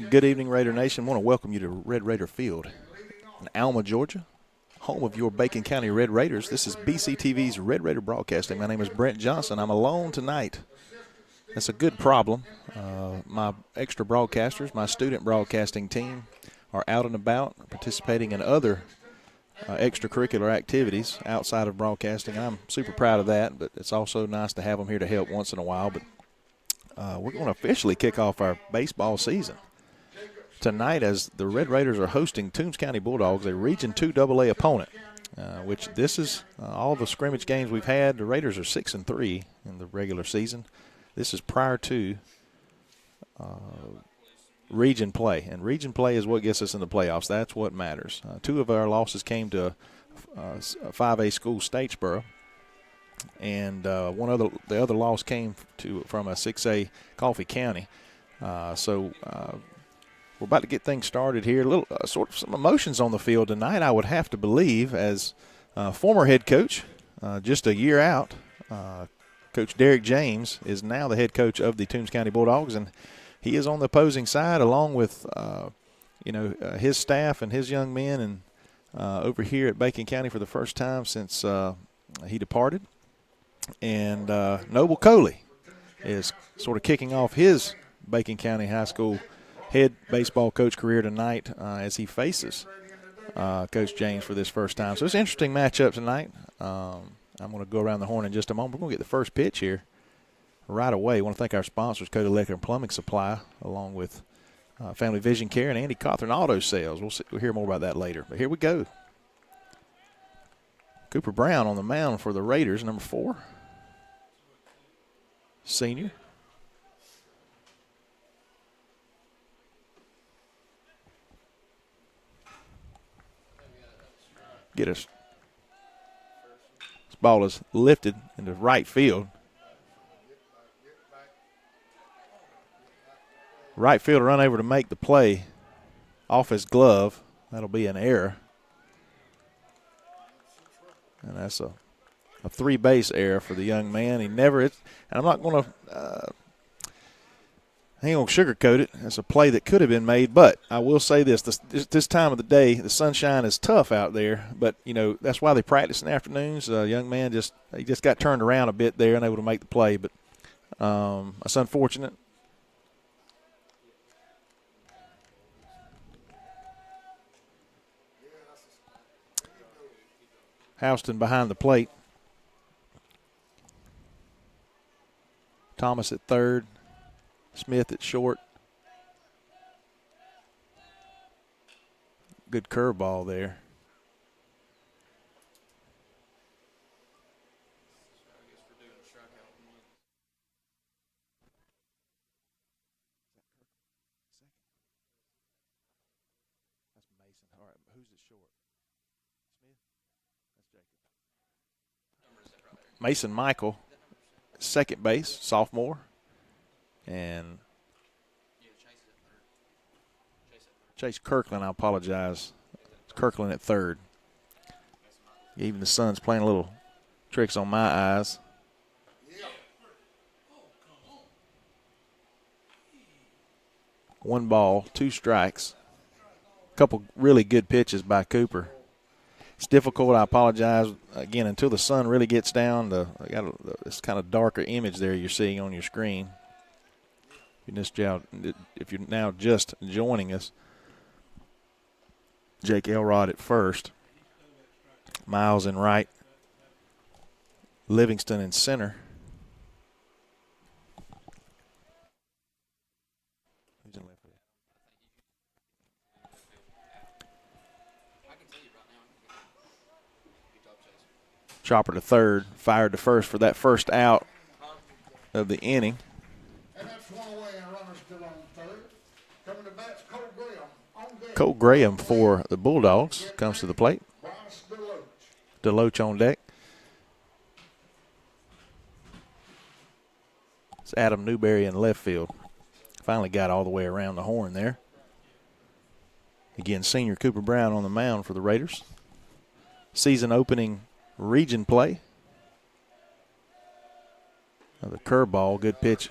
Good evening, Raider Nation. I want to welcome you to Red Raider Field in Alma, Georgia, home of your Bacon County Red Raiders. This is BCTV's Red Raider Broadcasting. My name is Brent Johnson. I'm alone tonight. That's a good problem. My extra broadcasters, my student broadcasting team, are out and about participating in other extracurricular activities outside of broadcasting. I'm super proud of that, but it's also nice to have them here to help once in a while. But we're going to officially kick off our baseball season tonight as the Red Raiders are hosting Toombs County Bulldogs, a Region 2 AA opponent, which this is all the scrimmage games we've had. The Raiders are 6-3 in the regular season. This is prior to region play, and region play is what gets us in the playoffs. That's what matters. Two of our losses came to a 5A school, Statesboro, and the other loss came from a 6A, Coffee County. So we're about to get things started here. A little sort of some emotions on the field tonight, I would have to believe, as former head coach, just a year out. Coach Derek James is now the head coach of the Toombs County Bulldogs, and he is on the opposing side along with his staff and his young men, and over here at Bacon County for the first time since he departed. And Noble Coley is sort of kicking off his Bacon County High School head baseball coach career tonight as he faces Coach James for this first time. So it's an interesting matchup tonight. I'm going to go around the horn in just a moment. We're going to get the first pitch here right away. I want to thank our sponsors, Code Electric and Plumbing Supply, along with Family Vision Care and Andy Cawthorn Auto Sales. We'll hear more about that later. But here we go. Cooper Brown on the mound for the Raiders, number 4. Senior. This ball is lifted into right field. Right fielder unable to make the play off his glove. That'll be an error. And that's a 3-base error for the young man. And I'm not going to I ain't going to sugarcoat it. It's a play that could have been made, but I will say this time of the day, the sunshine is tough out there, but, that's why they practice in the afternoons. Young man just got turned around a bit there and able to make the play, but that's unfortunate. Houston behind the plate. Thomas at third. Smith at short. Good curveball there. That's Mason. All right, who's at short? Smith? That's Jacob. Mason Michael, second base, sophomore. And Chase Kirkland, I apologize. It's Kirkland at third. Even the sun's playing a little tricks on my eyes. One ball, 2 strikes. A couple really good pitches by Cooper. It's difficult. I apologize again until the sun really gets down. This kind of darker image there you're seeing on your screen. If you're now just joining us, Jake Elrod at first, Miles in right, Livingston in center. Who's in left field? Chopper to third, fired to first for that first out of the inning. Cole Graham for the Bulldogs comes to the plate. Deloach on deck. It's Adam Newberry in left field. Finally got all the way around the horn there. Again, senior Cooper Brown on the mound for the Raiders. Season opening region play. Another curveball, good pitch.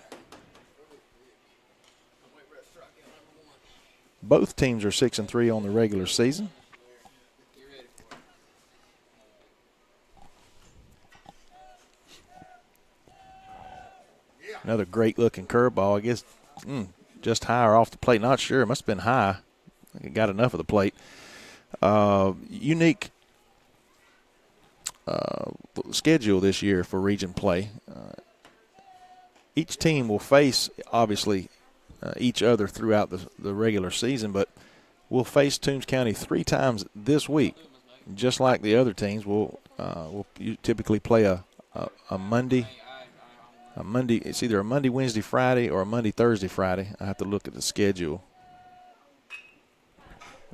Both teams are 6-3 on the regular season. Another great-looking curveball. I guess just high or off the plate. Not sure. It must have been high. It got enough of the plate. Unique schedule this year for region play. Each team will face, obviously, each other throughout the regular season, but we'll face Toombs County 3 times this week. Just like the other teams, we'll typically play a Monday. It's either a Monday, Wednesday, Friday, or a Monday, Thursday, Friday. I have to look at the schedule.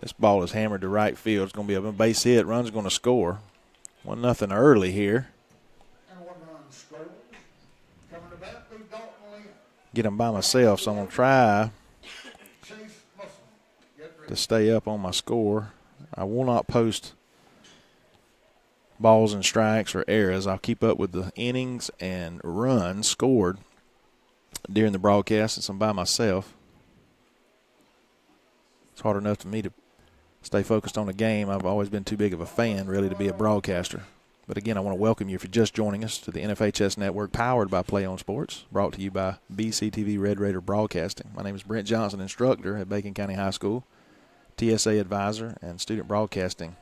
This ball is hammered to right field. It's going to be a base hit. Run's going to score. 1-0 early here. Get him by myself, so I'm going to try to stay up on my score. I will not post balls and strikes or errors. I'll keep up with the innings and runs scored during the broadcast since I'm by myself. It's hard enough for me to stay focused on the game. I've always been too big of a fan, really, to be a broadcaster. But again, I want to welcome you, if you're just joining us, to the NFHS Network, powered by Play on Sports, brought to you by BCTV Red Raider Broadcasting. My name is Brent Johnson, instructor at Bacon County High School, TSA advisor, and student broadcasting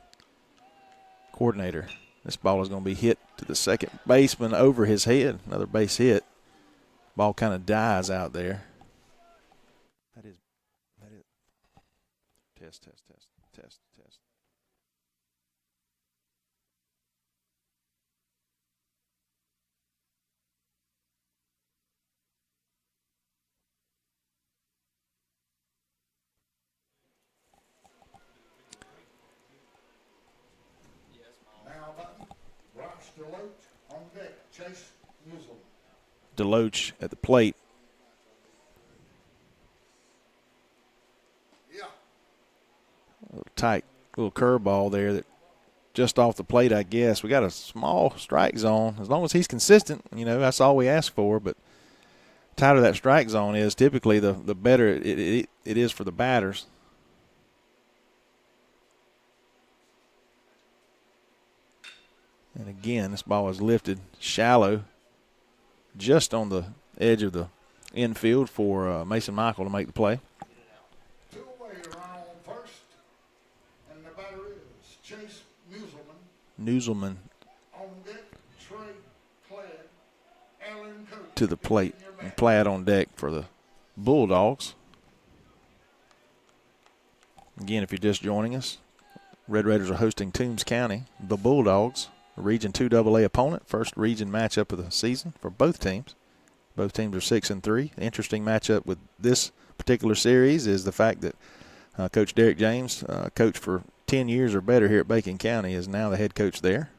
coordinator. This ball is going to be hit to the second baseman over his head. Another base hit. Ball kind of dies out there. That is. Test. On deck, Chase Muselman. Deloach at the plate. Yeah. A little tight little curveball there that just off the plate, I guess. We got a small strike zone. As long as he's consistent, that's all we ask for. But tighter that strike zone is, typically the better it is for the batters. And again, this ball is lifted shallow, just on the edge of the infield for Mason Michael to make the play. Two-away runner on first, and the batter is Chase Muselman. Newselman On deck, Trey Plaid, Alan Coates to the plate, and Plaid on deck for the Bulldogs. Again, if you're just joining us, Red Raiders are hosting Toombs County, the Bulldogs. Region 2 AA opponent, first region matchup of the season for both teams. Both teams are 6-3. The interesting matchup with this particular series is the fact that Coach Derek James, coach for 10 years or better here at Bacon County, is now the head coach there.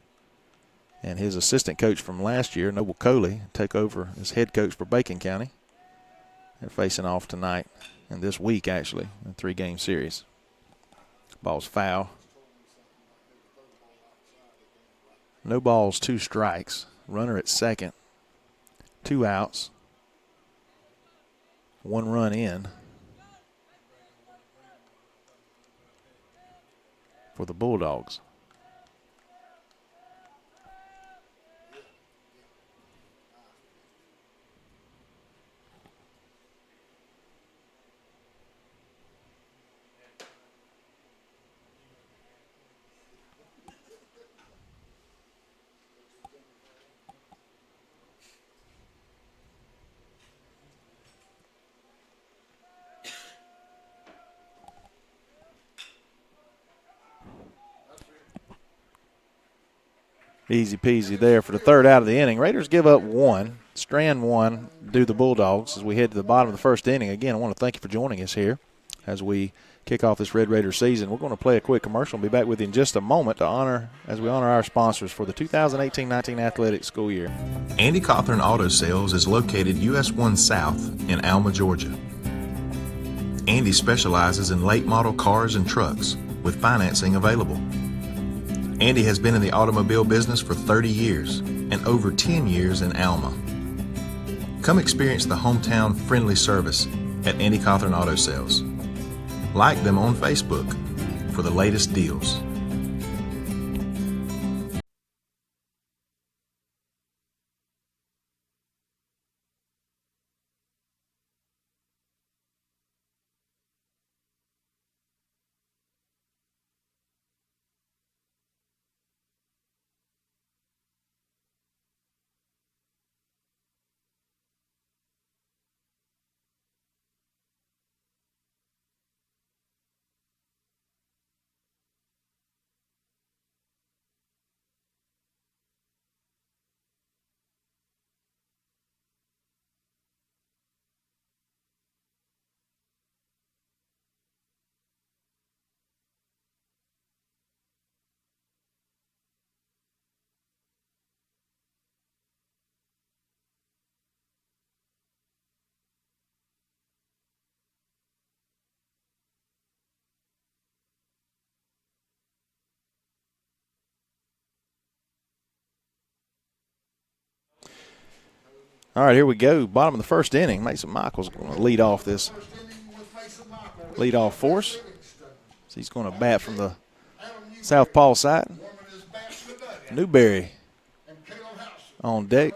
And his assistant coach from last year, Noble Coley, took over as head coach for Bacon County. They're facing off tonight, and this week actually, a 3-game series. Ball's foul. No balls, 2 strikes. Runner at second. 2 outs. 1 run in for the Bulldogs. Easy peasy there for the third out of the inning. Raiders give up 1. Strand 1, do the Bulldogs as we head to the bottom of the first inning. Again, I want to thank you for joining us here as we kick off this Red Raider season. We're going to play a quick commercial and be back with you in just a moment as we honor our sponsors for the 2018-19 athletic school year. Andy Cawthorn Auto Sales is located US 1 South in Alma, Georgia. Andy specializes in late model cars and trucks with financing available. Andy has been in the automobile business for 30 years and over 10 years in Alma. Come experience the hometown friendly service at Andy Cawthorn Auto Sales. Like them on Facebook for the latest deals. All right, here we go. Bottom of the first inning. Mason Michael's going to lead off this leadoff force. So he's going to bat from the southpaw side. Newberry on deck.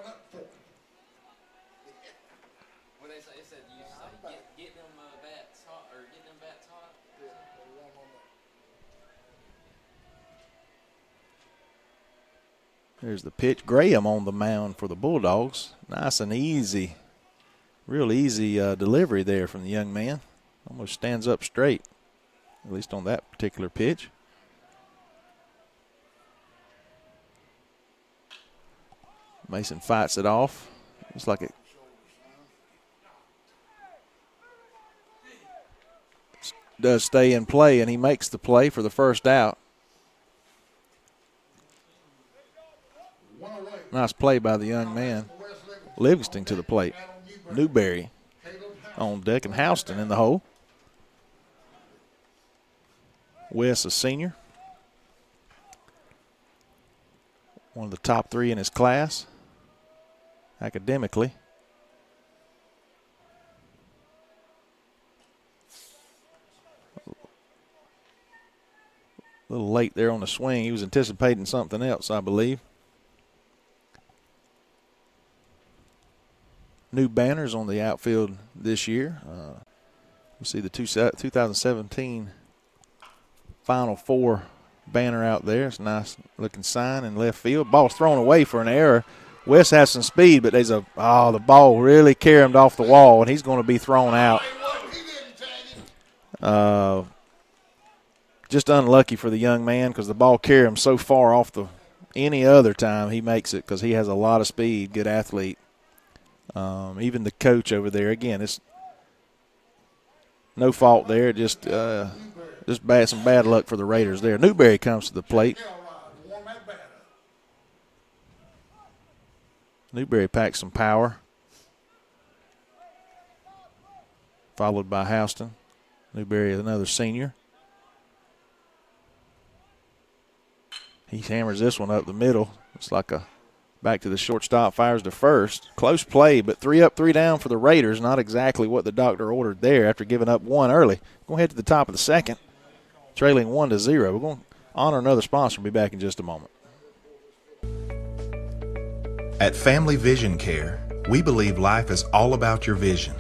There's the pitch. Graham on the mound for the Bulldogs. Nice and easy. Real easy delivery there from the young man. Almost stands up straight, at least on that particular pitch. Mason fights it off. Looks like it does stay in play, and he makes the play for the first out. Nice play by the young man. Livingston to the plate. Newberry on deck, and Houston in the hole. Wes, a senior. One of the top three in his class academically. A little late there on the swing. He was anticipating something else, I believe. New banners on the outfield this year. You see the 2017 Final Four banner out there. It's a nice looking sign in left field. Ball's thrown away for an error. West has some speed, but the ball really carried off the wall, and he's going to be thrown out. Just unlucky for the young man because the ball carried him so far off any other time he makes it because he has a lot of speed, good athlete. Even the coach over there, again, it's no fault there. Just some bad luck for the Raiders there. Newberry comes to the plate. Newberry packs some power. Followed by Houston. Newberry, another senior. He hammers this one up the middle. It's like a back to the shortstop, fires to first. Close play, but 3 up, 3 down for the Raiders. Not exactly what the doctor ordered there after giving up one early. Going to head to the top of the second, trailing 1-0. We're going to honor another sponsor. We'll be back in just a moment. At Family Vision Care, we believe life is all about your vision.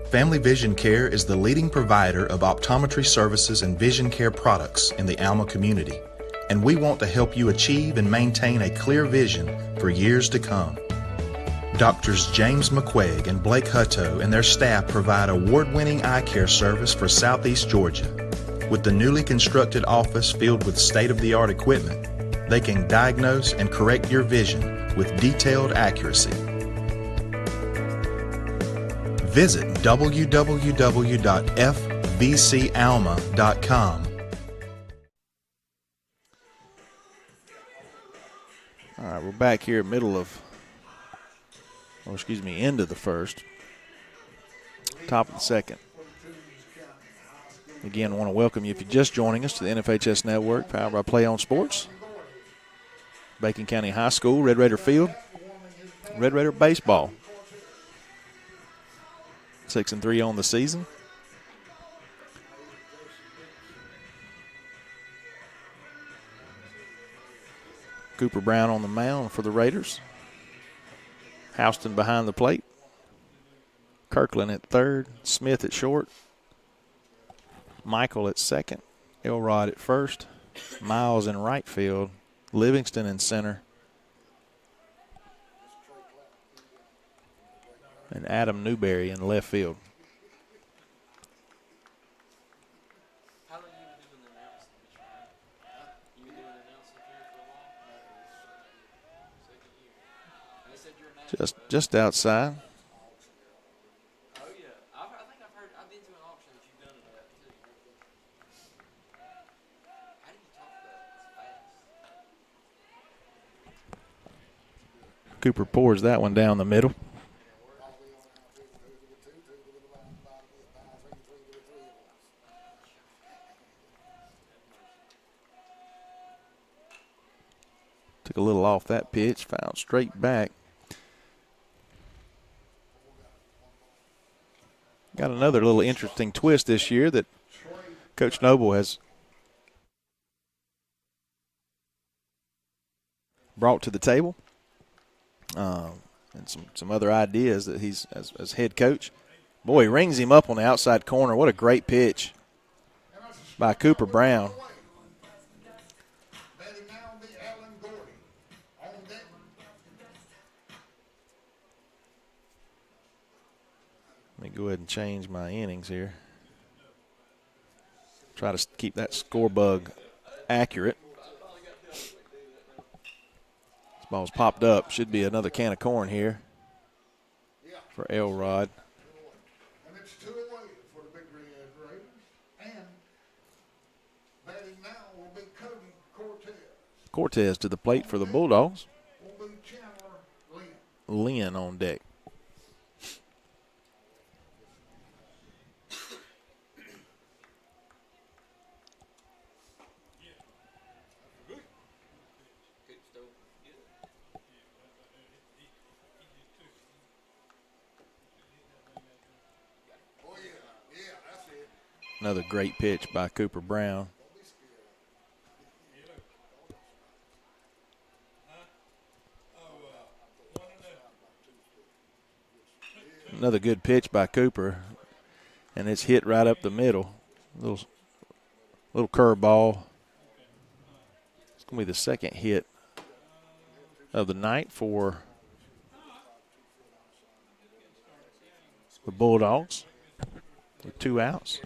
Family Vision Care is the leading provider of optometry services and vision care products in the Alma community, and we want to help you achieve and maintain a clear vision for years to come. Doctors James McQuaig and Blake Hutto and their staff provide award-winning eye care service for Southeast Georgia. With the newly constructed office filled with state-of-the-art equipment, they can diagnose and correct your vision with detailed accuracy. Visit www.fbcalma.com. All right, we're back here end of the first. Top of the second. Again, I want to welcome you if you're just joining us to the NFHS Network, powered by Play On Sports. Bacon County High School, Red Raider Field, Red Raider baseball. 6-3 on the season. Cooper Brown on the mound for the Raiders. Houston behind the plate. Kirkland at third. Smith at short. Michael at second. Elrod at first. Miles in right field. Livingston in center. And Adam Newberry in left field. Just outside. Oh yeah, I think I've heard. I've been to an auction that you've done that too. How do you talk that fast? Cooper pours that one down the middle. Took a little off that pitch, fouled straight back. Got another little interesting twist this year that Coach Noble has brought to the table, and some other ideas that he's as head coach. Boy, he rings him up on the outside corner. What a great pitch by Cooper Brown. Let me go ahead and change my innings here. Try to keep that score bug accurate. This ball's popped up. Should be another can of corn here for Elrod. And it's 2 away for the Big Red Raiders. And batting now will be Cody Cortez. Cortez to the plate for the Bulldogs. Will be Chandler Lynn. Lynn on deck. Another great pitch by Cooper Brown. Another good pitch by Cooper, and it's hit right up the middle. Little curveball. It's going to be the second hit of the night for the Bulldogs with 2 outs.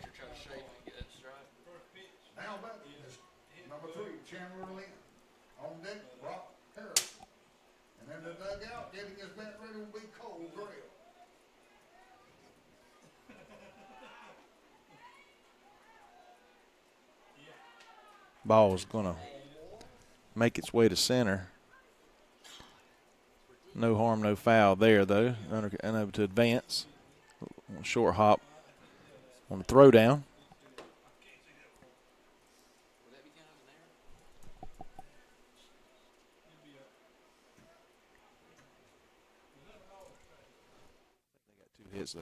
Now batting is number 3, Chandler Lynn. On deck, Brock Harrison. And in the dugout, getting his bat ready will be Cole Grail. Ball is going to make its way to center. No harm, no foul there, though. Unable to advance. Short hop on the throw down. They got 2 hits, though.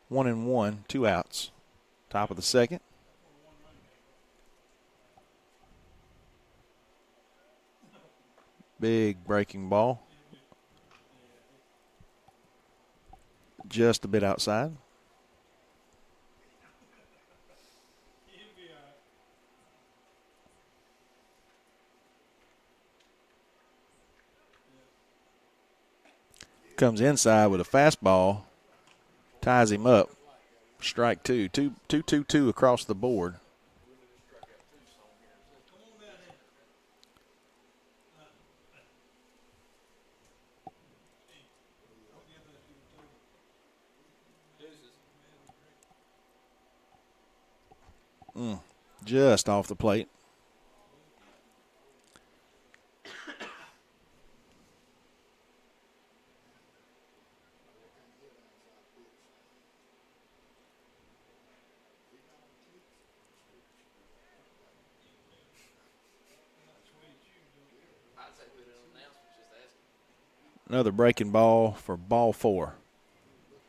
One and one, 2 outs. Top of the second. Big breaking ball. Just a bit outside. Comes inside with a fastball. Ties him up. Strike 2. 2-2-2 across the board. Just off the plate. another breaking ball for ball 4.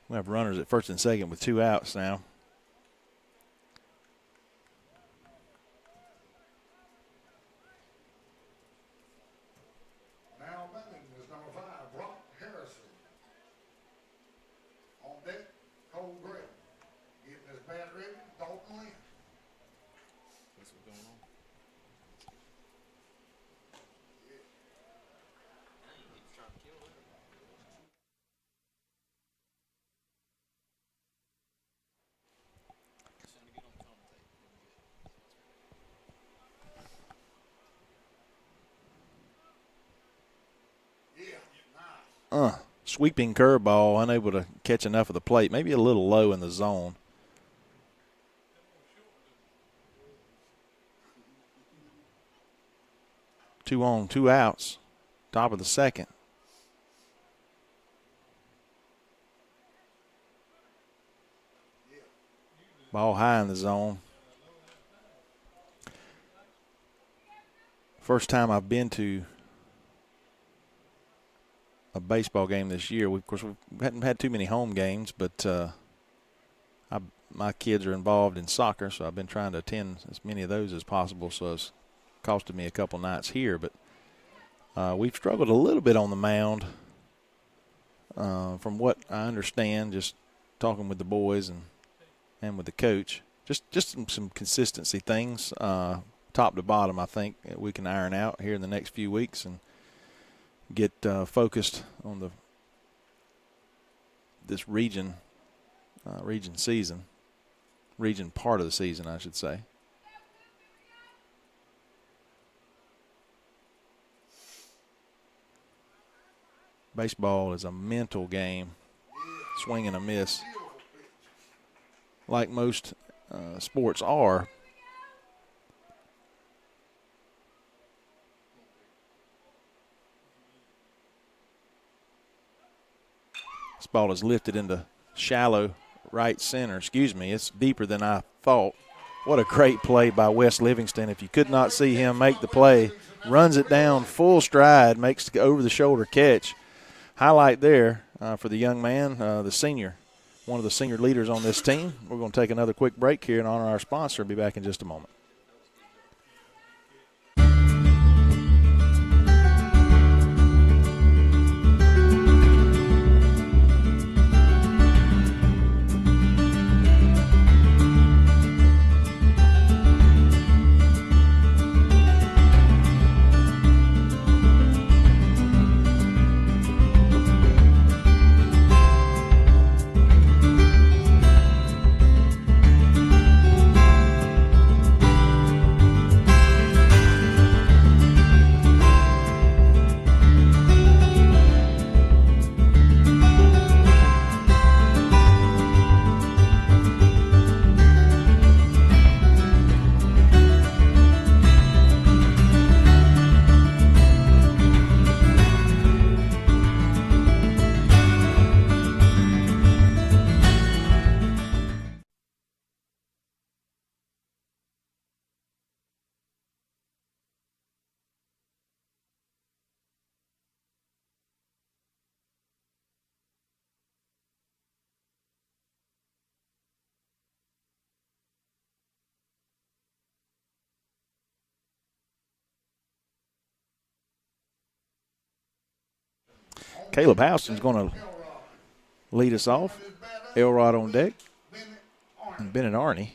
We have runners at first and second with 2 outs now. Now batting is number 5, Brock Harrison. On deck, Cole Gray. Getting his bat ready, Dalton Lynn. That's what's going on. Dang, he's trying to kill it. Sounded good on the commentator. Yeah, nice. Sweeping curveball, unable to catch enough of the plate. Maybe a little low in the zone. Two on, 2 outs. Top of the second. Ball high in the zone. First time I've been to a baseball game this year. Of course, we hadn't had too many home games, but my kids are involved in soccer, so I've been trying to attend as many of those as possible, so it's costed me a couple nights here. But we've struggled a little bit on the mound from what I understand, just talking with the boys and with the coach. Just some consistency things, top to bottom, I think we can iron out here in the next few weeks and get focused on this region part of the season, I should say. Baseball is a mental game, swing and a miss, like most sports are. This ball is lifted into shallow right center. Excuse me, it's deeper than I thought. What a great play by Wes Livingston. If you could not see him make the play, runs it down full stride, makes the over-the-shoulder catch. Highlight there for the young man, the senior, one of the senior leaders on this team. We're going to take another quick break here and honor our sponsor. Be back in just a moment. Caleb Houston's going to lead us off. Elrod on deck. And Bennett Arney,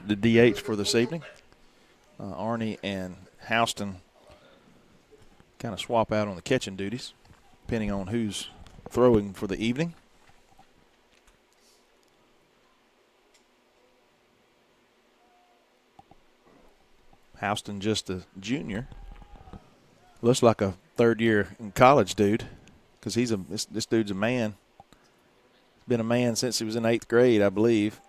the DH for this evening. Arney and Houston kind of swap out on the catching duties, depending on who's throwing for the evening. Houston just a junior. Looks like a third year in college dude, because this dude's a man. Been a man since he was in 8th grade, I believe.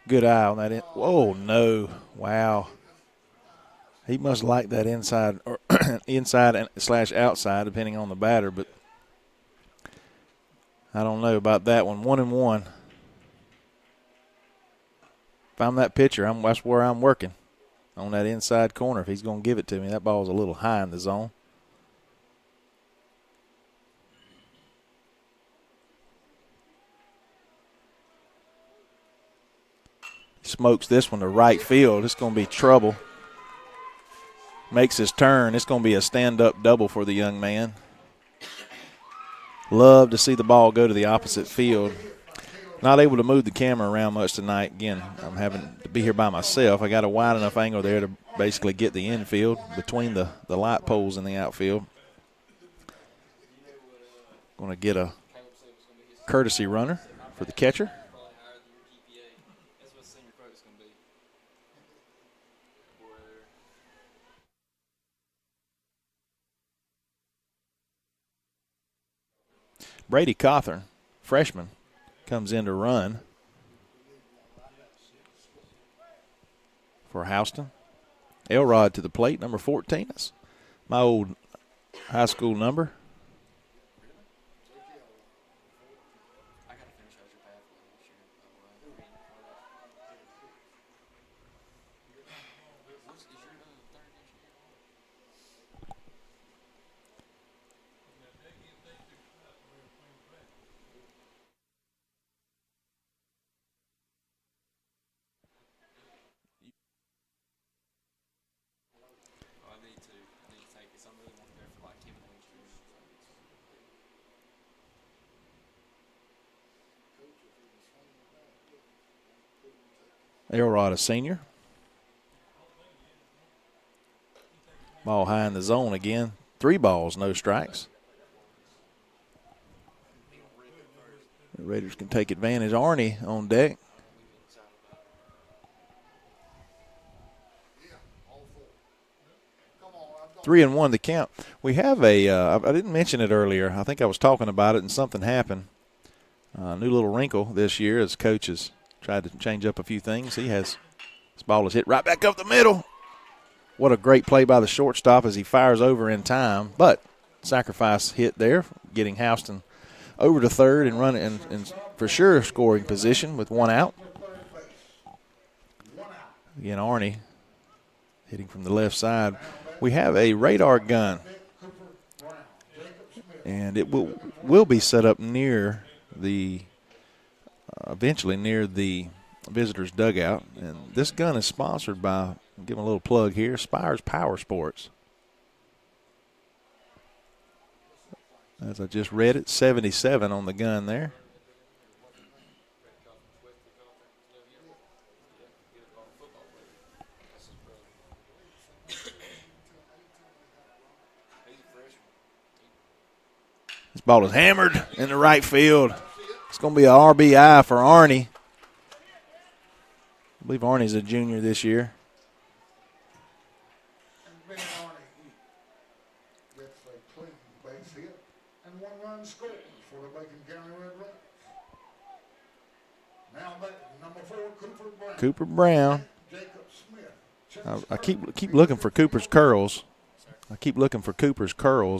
Good eye on that. Whoa, no. Wow. He must like that inside or inside slash outside, depending on the batter. But I don't know about that one. 1-1. If I'm that pitcher, that's where I'm working, on that inside corner. If he's going to give it to me, that ball's a little high in the zone. Smokes this one to right field. It's going to be trouble. Makes his turn. It's going to be a stand-up double for the young man. Love to see the ball go to the opposite field. Not able to move the camera around much tonight. Again, I'm having to be here by myself. I got a wide enough angle there to basically get the infield between the light poles in the outfield. Going to get a courtesy runner for the catcher. Brady Cawthorn, freshman, comes in to run for Houston. Elrod to the plate, number 14. That's my old high school number. Elrod, a senior. Ball high in the zone again. 3 balls, no strikes. The Raiders can take advantage. Arnie on deck. Three and one the count. We have I didn't mention it earlier. I think I was talking about it and something happened. New little wrinkle this year as coaches tried to change up a few things. This ball is hit right back up the middle. What a great play by the shortstop as he fires over in time. But sacrifice hit there, getting Houston over to third and running and for sure scoring position with 1 out. Again, Arnie hitting from the left side. We have a radar gun, and it will be set up near the eventually near the visitors' dugout. And this gun is sponsored by, I'll give them a little plug here, Spires Power Sports. As I just read it, 77 on the gun there. This ball is hammered in the right field. It's going to be an RBI for Arnie. I believe Arnie's a junior this year. And Ben Arnie gets a clean base hit and 1 run scores for the Bacon County Red Raiders. Now number 4, Cooper Brown. Cooper Brown. Jacob Smith. I keep looking for Cooper's curls.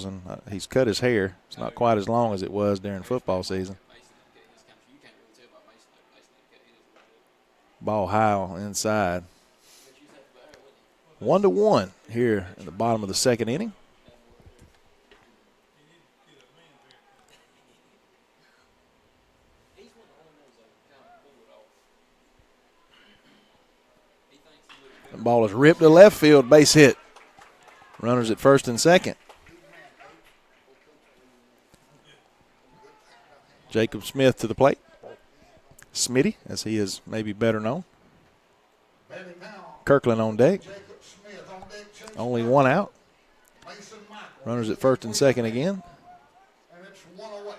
And he's cut his hair. It's not quite as long as it was during football season. Ball high inside. 1-1 here in the bottom of the second inning. The ball is ripped to left field, base hit. Runners at first and second. Jacob Smith to the plate. Smitty, as he is maybe better known. Kirkland on deck. Only 1 out. Runners at first and second again. And it's 1 away.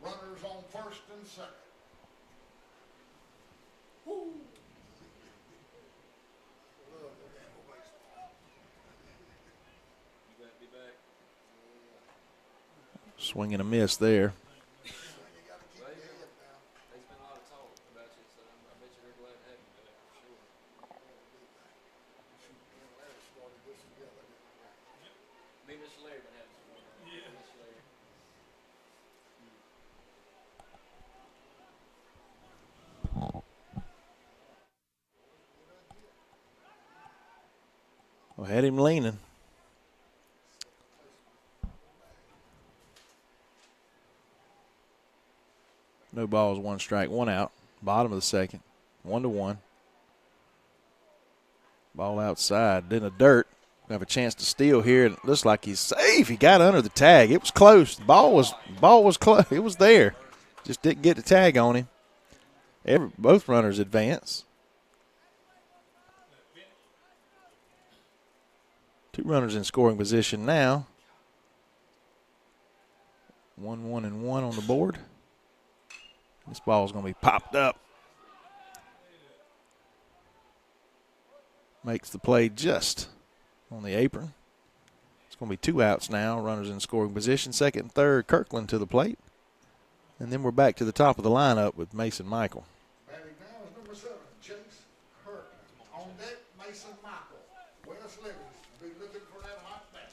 Runners on first and second. Swing and a miss there. Well, had him leaning. No balls, 1 strike, 1 out. Bottom of the second. 1-1. Ball outside, in the dirt. We have a chance to steal here. It looks like he's safe. He got under the tag. It was close. The ball was close. It was there. Just didn't get the tag on him. Both runners advance. 2 runners in scoring position now. 1-1-1 on the board. This ball is going to be popped up. Makes the play just on the apron. It's going to be 2 outs now. Runners in scoring position. Second and third, Kirkland to the plate. And then we're back to the top of the lineup with Mason Michael. Batting now is number 7, Chase Kirkland. On deck, Mason Michael. Wes Levis will be looking for that hot bat.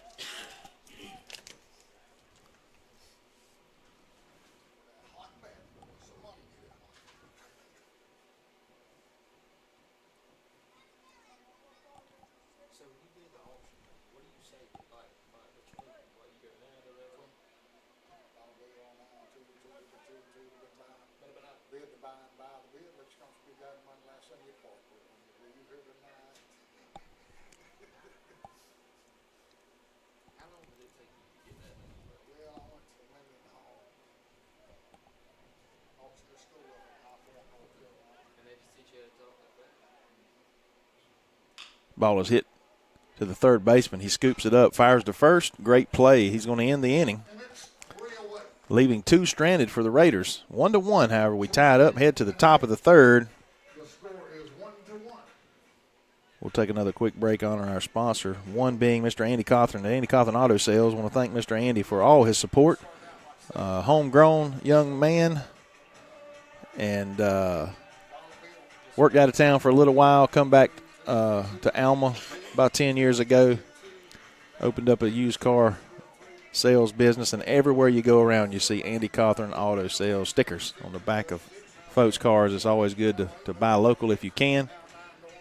Hot bat. Somebody get it. So when you did the auction, what do you say? Like which one? What you go now to that one? I'll be on two to buy. But Bid to buy and buy the bid, but you're going to be got money last Sunday at park. Will you hear tonight? how long did it take you to get that done? Well, I went to Million Hall. Officer school up in High Point, North Carolina. And they just teach you how to talk like that? Ball is hit to the third baseman. He scoops it up, fires to first. Great play. He's going to end the inning, And it's 3 away. leaving 2 stranded for the Raiders. 1-1, however, we tied up, head to the top of the third. The score is 1-1. We'll take another quick break on our sponsor, one being Mr. Andy Cawthorn at Andy Cawthorn Auto Sales. I want to thank Mr. Andy for all his support. Homegrown young man, and worked out of town for a little while, come back to Alma about 10 years ago, opened up a used car sales business, and everywhere you go around you see Andy Cawthorn Auto Sales stickers on the back of folks' cars. It's always good to buy local if you can.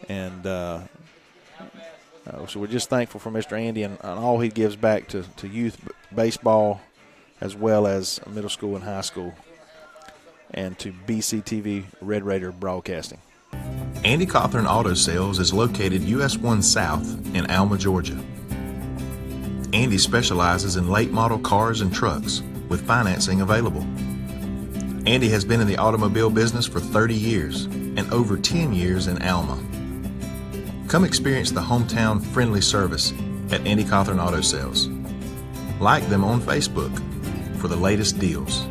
And so we're just thankful for Mr. Andy and all he gives back to youth baseball as well as middle school and high school, and to BCTV Red Raider Broadcasting. Andy Cawthorn Auto Sales is located US 1 South in Alma, Georgia. Andy specializes in late model cars and trucks with financing available. Andy has been in the automobile business for 30 years and over 10 years in Alma. Come experience the hometown friendly service at Andy Cawthorn Auto Sales. Like them on Facebook for the latest deals.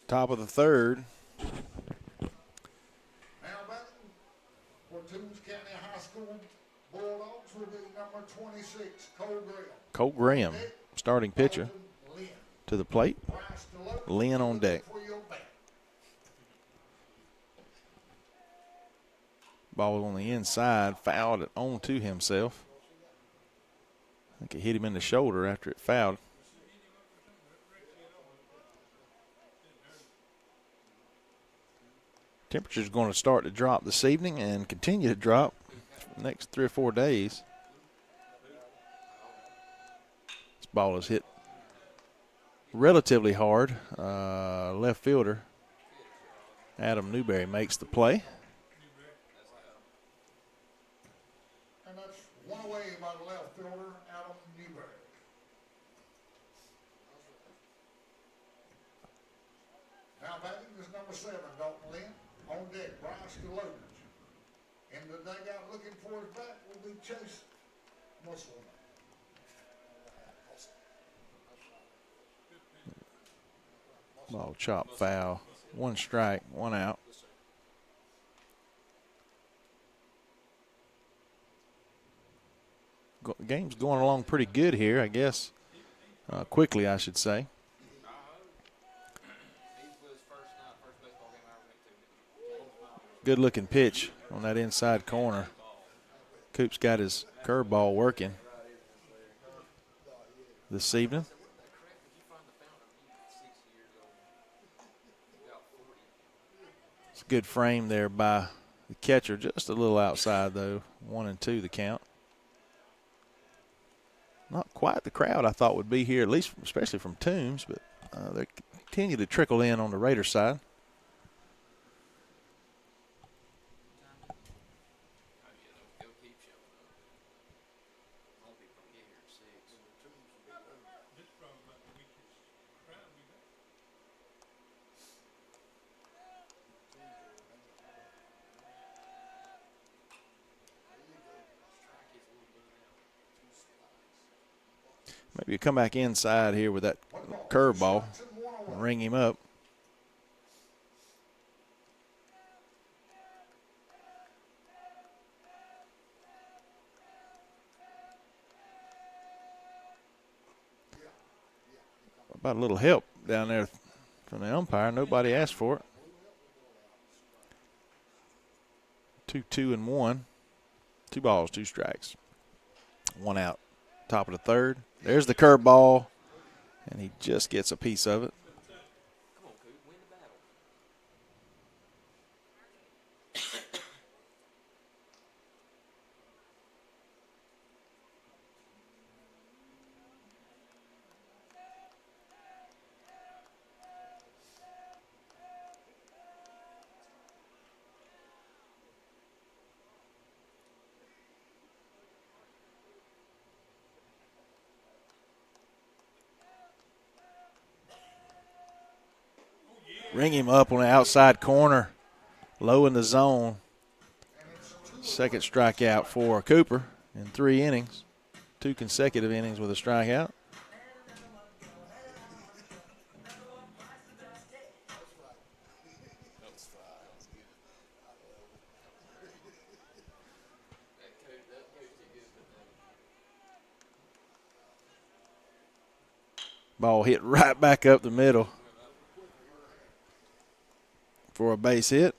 Top of the third. Now batting for Toombs County High School Bulldogs will be number 26, Cole Graham. Cole Graham, starting pitcher, Lynn. to the plate. Price to load. Lynn on deck. For your bat. Ball on the inside, fouled it onto himself. I think it hit him in the shoulder after it fouled. Temperature's going to start to drop this evening and continue to drop for the next 3 or 4 days. This ball is hit relatively hard. Left fielder Adam Newberry makes the play. And that's one away by the left fielder, Adam Newberry. Now batting is number 7, Dalton Lynn. On deck, Bryce DeLoders. In the dugout looking for his bat will be Chase Musselman. Ball chop foul. 1 strike, 1 out. Game's going along pretty good here, I guess. Quickly, I should say. Good looking pitch on that inside corner. Coop's got his curveball working this evening. Good frame there by the catcher, just a little outside though. 1-2 the count. Not quite the crowd I thought would be here, at least especially from Toombs, but they continue to trickle in on the Raiders side. They'll keep showing up. Won't be from here at 6. Maybe you come back inside here with that curveball and ring him up. About a little help down there from the umpire. Nobody asked for it. 2-2-1. 2 balls, 2 strikes. 1 out. Top of the third. There's the curveball, and he just gets a piece of it. Come on, Coop, win the battle. Ring him up on the outside corner, low in the zone. Second strikeout for Cooper in 3 innings. 2 consecutive innings with a strikeout. Ball hit right back up the middle for a base hit.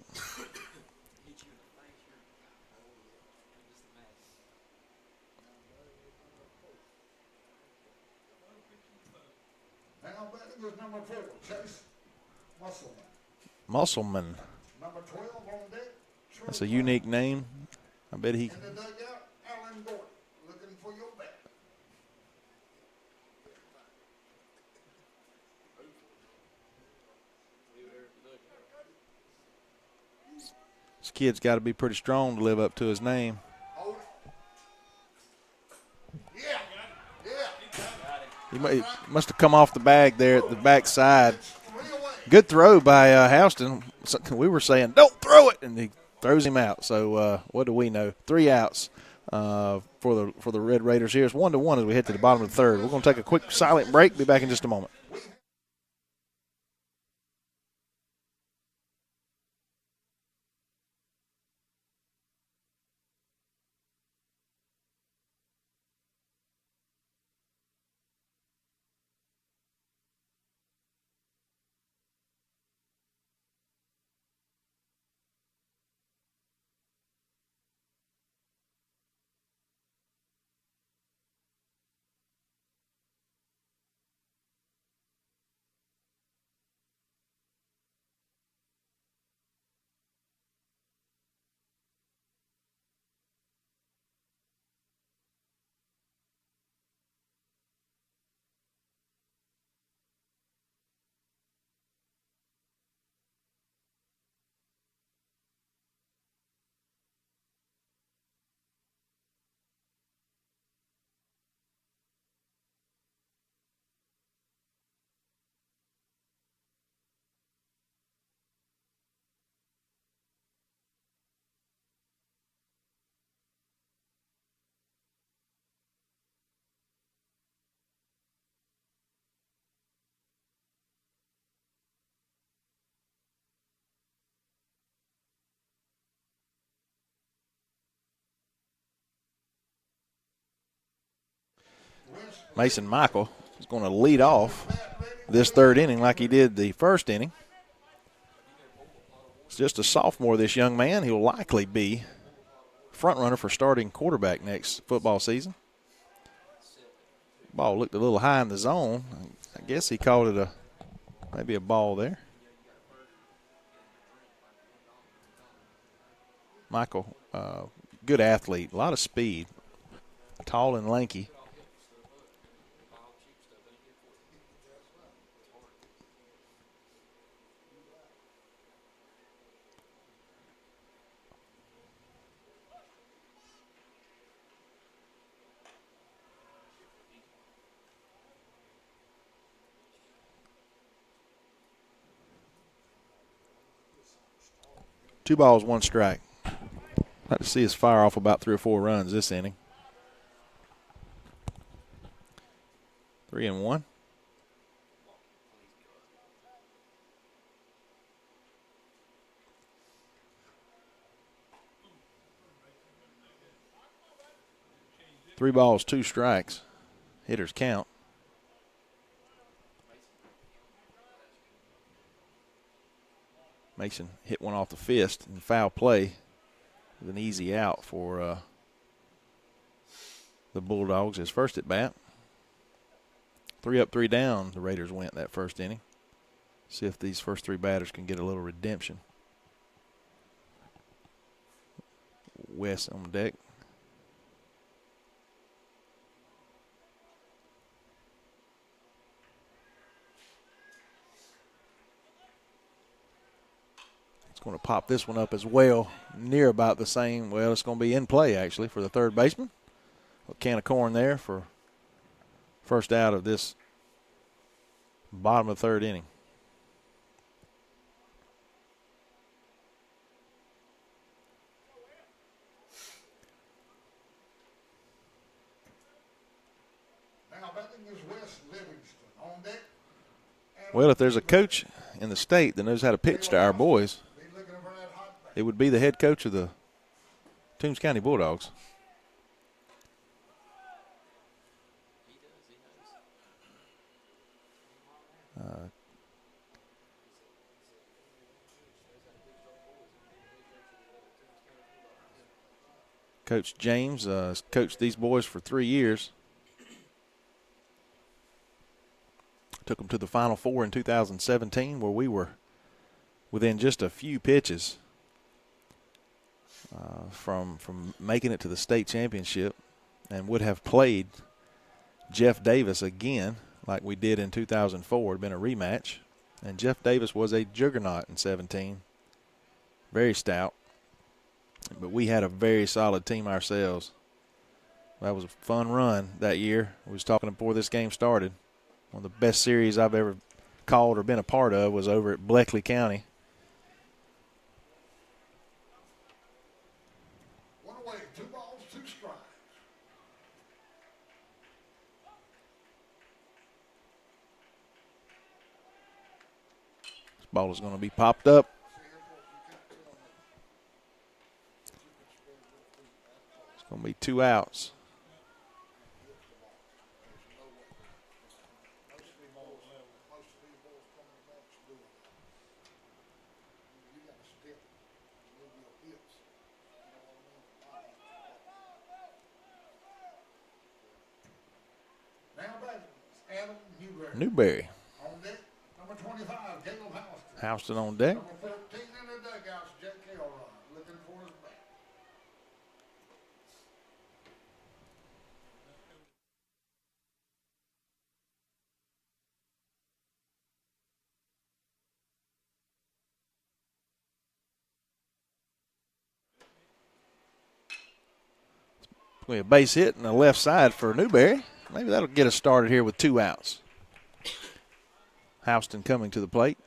Now batting is number 4, Chase Musselman. Musselman. Number 12 on deck, Trey That's a unique name. I bet he. In the dugout, Alan Gordon, looking for your bat. This kid's got to be pretty strong to live up to his name. Hold it. Yeah. He must have come off the bag there at the backside. 3 away. Good throw by Houston. We were saying, don't throw it, and he throws him out. So what do we know? 3 outs for the Red Raiders here. It's 1-1 as we head to the bottom of the third. We're going to take a quick silent break. Be back in just a moment. Mason Michael is going to lead off this third inning like he did the first inning. He's just a sophomore, this young man. He'll likely be front runner for starting quarterback next football season. Ball looked a little high in the zone. I guess he called it maybe a ball there. Michael, good athlete, a lot of speed, tall and lanky. Two balls, one strike. I'd like to see us fire off about 3 or 4 runs this inning. 3-1. Three balls, 2 strikes. Hitters count. Mason hit one off the fist in foul play with an easy out for the Bulldogs. His first at bat. 3 up, 3 down, the Raiders went that first inning. See if these first 3 batters can get a little redemption. Wes on deck. It's going to pop this one up as well, near about the same. Well, it's going to be in play, actually, for the third baseman. A can of corn there for first out of this bottom of the third inning. Now batting is Wes Livingston. On deck. Well, if there's a coach in the state that knows how to pitch to our boys, it would be the head coach of the Toombs County Bulldogs. Coach James has coached these boys for 3 years. Took them to the Final Four in 2017, where we were within just a few pitches from making it to the state championship, and would have played Jeff Davis again like we did in 2004. It had been a rematch, and Jeff Davis was a juggernaut in 17. Very stout. But we had a very solid team ourselves. That was a fun run that year. We was talking before this game started. One of the best series I've ever called or been a part of was over at Bleckley County. One away, 2 balls, 2 strikes. This ball is going to be popped up. It's going to be 2 outs. Newberry. On deck, number 25, Caleb Houston. Houston on deck. Number 14 in the dugouts, J.K. O'Ryan, looking for his bat. It's going to be a base hit in the left side for Newberry. Maybe that'll get us started here with 2 outs. Houston coming to the plate.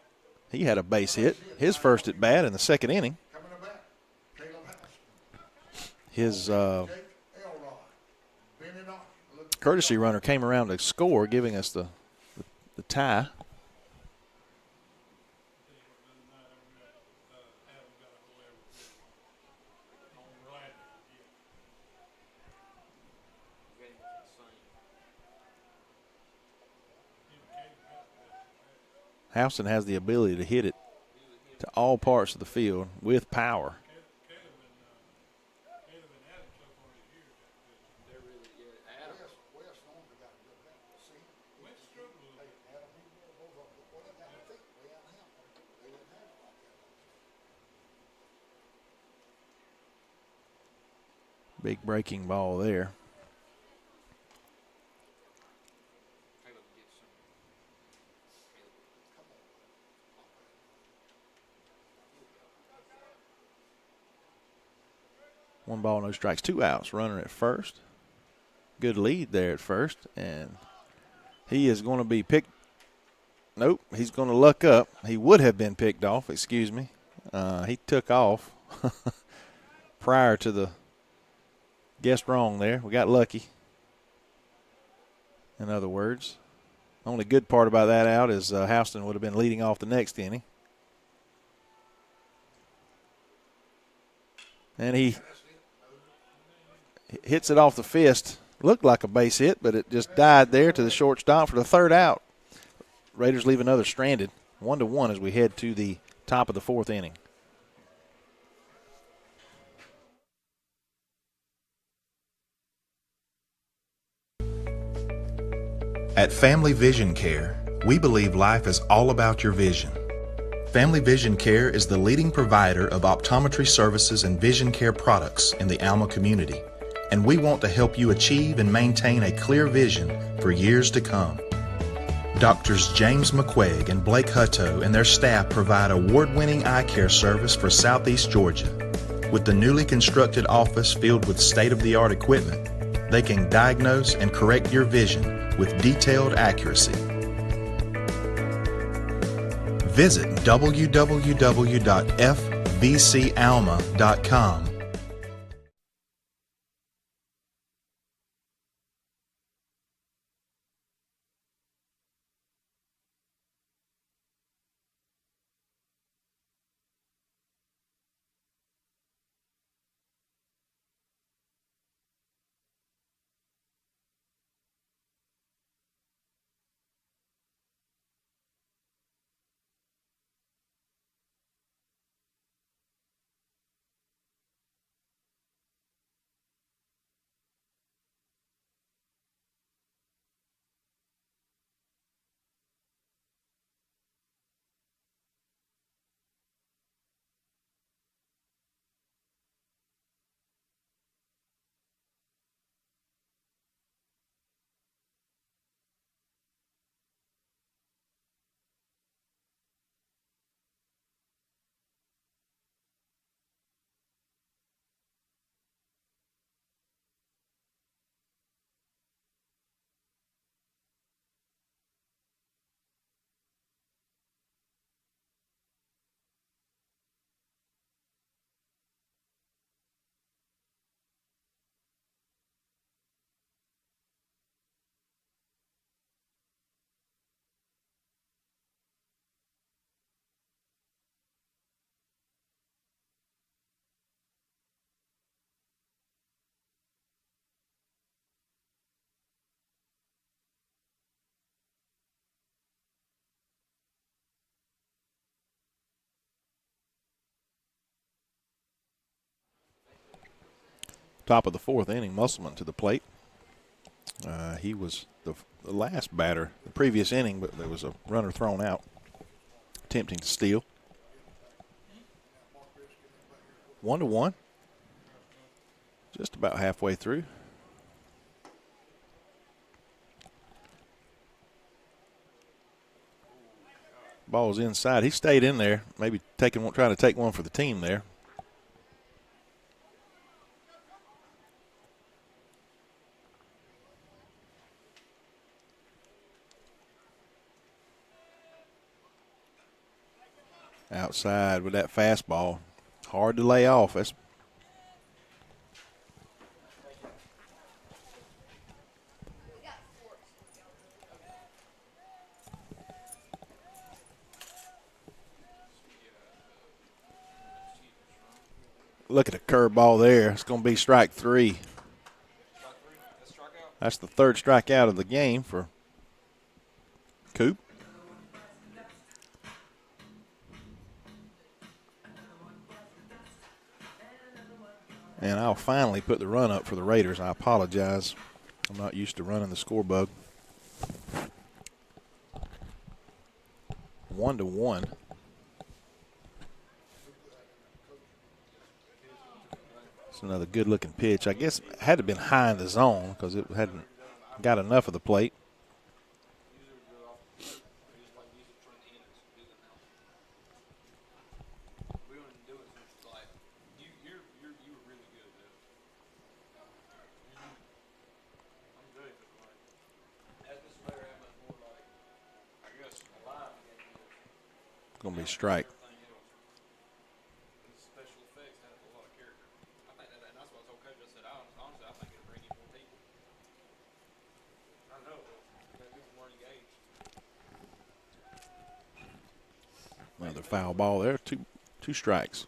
He had a base hit, his first at bat in the second inning. Coming to bat, Caleb Houston. His Jake Elrod. Benny Knox, courtesy runner came around to score, giving us the tie. Houston has the ability to hit it to all parts of the field with power. Big breaking ball there. One ball, no strikes, 2 outs. Runner at first. Good lead there at first, and he is going to be picked. Nope, he's going to luck up. He would have been picked off, excuse me. He took off prior to the guessed wrong there. We got lucky, in other words. Only good part about that out is Houston would have been leading off the next inning. And he hits it off the fist. Looked like a base hit, but it just died there to the shortstop for the 3rd out. Raiders leave another stranded, 1-1 as we head to the top of the 4th inning. At Family Vision Care, we believe life is all about your vision. Family Vision Care is the leading provider of optometry services and vision care products in the Alma community, and we want to help you achieve and maintain a clear vision for years to come. Doctors James McQuaig and Blake Hutto and their staff provide award-winning eye care service for Southeast Georgia. With the newly constructed office filled with state-of-the-art equipment, they can diagnose and correct your vision with detailed accuracy. Visit www.fvcalma.com. Top of the 4th inning, Musselman to the plate. He was the last batter the previous inning, but there was a runner thrown out, attempting to steal. 1-1. Just about halfway through. Ball's inside. He stayed in there, maybe trying to take one for the team there. Outside with that fastball. Hard to lay off. That's look at the curveball there. It's going to be strike 3. That's the 3rd strikeout of the game for Coop. And I'll finally put the run up for the Raiders. I apologize. I'm not used to running the score bug. 1-1. It's another good-looking pitch. I guess it had to have been high in the zone because it hadn't got enough of the plate. Going to be strike. Special effects have a lot of character. I think that, and that's what I told Coach. I said, honestly, I think it'll bring in more people. I know, but people more engaged. Another foul ball there. Two strikes.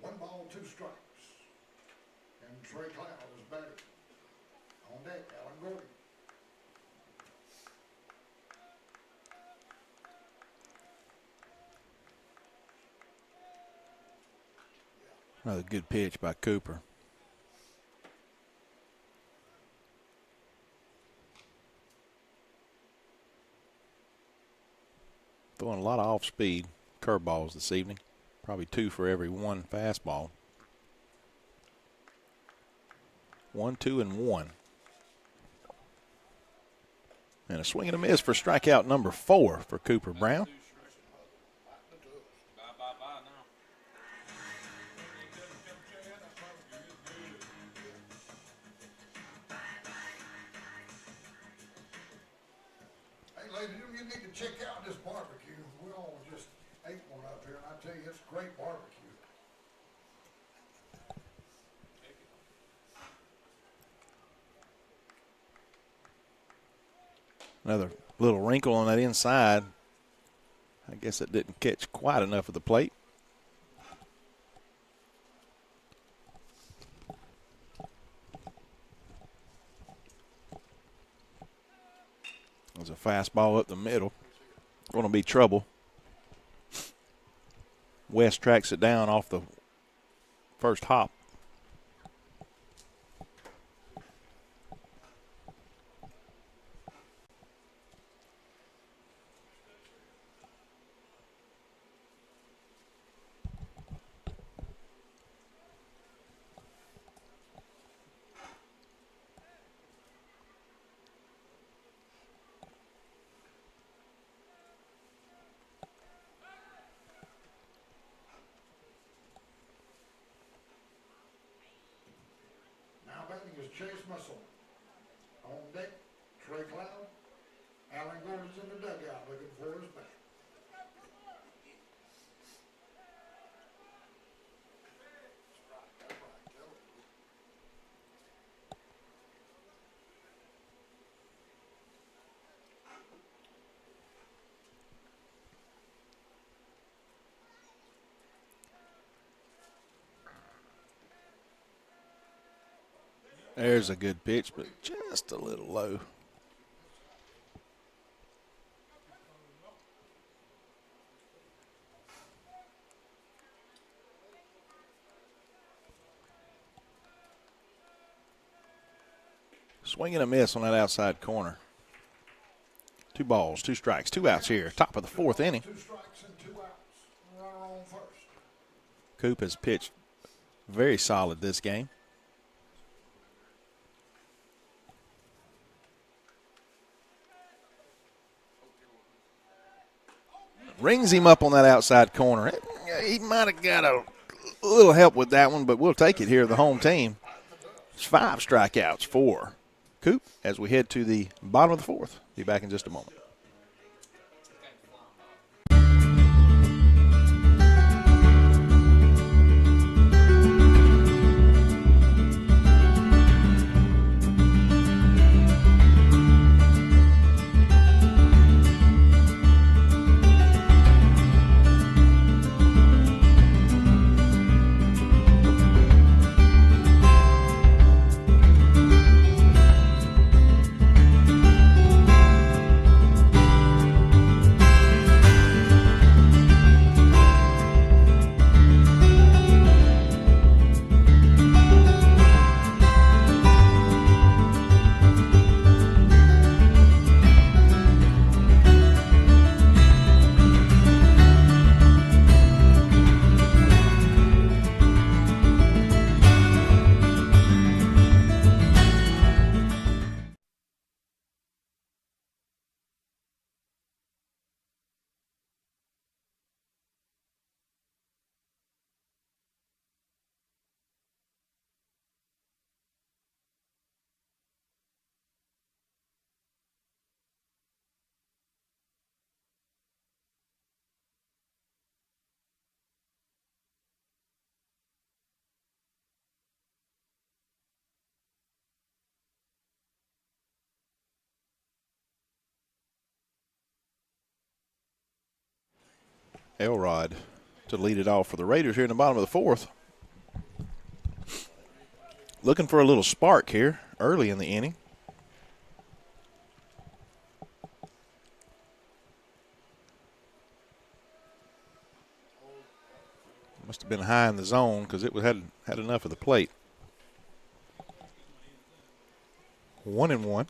One ball, two strikes. And Trey Cloud is batting. On deck, Alan Gordon. Another good pitch by Cooper. Throwing a lot of off-speed curveballs this evening. Probably 2 for every 1 fastball. 1, 2, and 1. And a swing and a miss for strikeout number 4 for Cooper Brown. Bye now. Hey, ladies, you need to check out this barbecue. We all just ate one up here, and I tell you, it's great barbecue. Another little wrinkle on that inside. I guess it didn't catch quite enough of the plate. There's a fastball up the middle. Going to be trouble. West tracks it down off the first hop. Chase Muscle. On deck, Trey Cloud. Alan Gordon's in the dugout looking for his bat. There's a good pitch, but just a little low. Swing and a miss on that outside corner. 2 balls, 2 strikes, 2 outs here. Top of the 4th inning. 2 strikes and 2 outs. Runner on first. Coop has pitched very solid this game. Rings him up on that outside corner. He might have got a little help with that one, but we'll take it here, the home team. It's 5 strikeouts for Coop as we head to the bottom of the 4th. Be back in just a moment. Elrod to lead it off for the Raiders here in the bottom of the fourth. Looking for a little spark here early in the inning. Must have been high in the zone because it had enough of the plate. 1-1.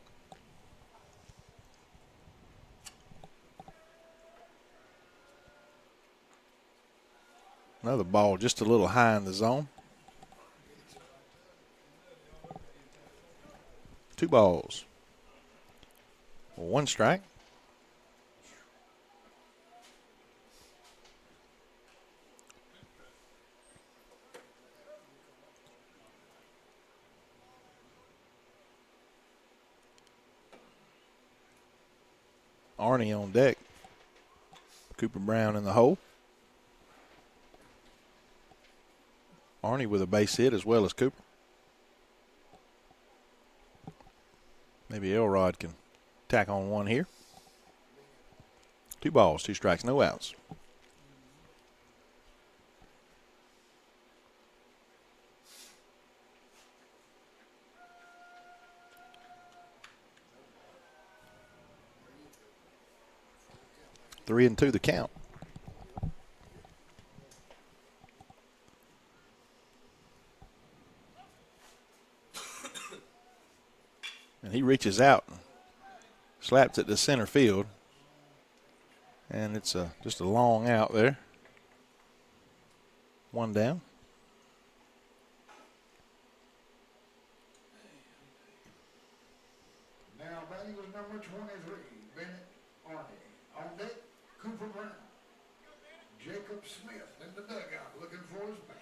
Another ball just a little high in the zone. 2 balls. 1 strike. Arnie on deck. Cooper Brown in the hole. Arnie with a base hit as well as Cooper. Maybe Elrod can tack on one here. 2 balls, 2 strikes, no outs. Three and 2 the count. And he reaches out, slaps it to center field, and it's just a long out there. 1 down. Now batting was number 23, Bennett Arnie. On deck, Cooper Brown. Jacob Smith in the dugout looking for his bat.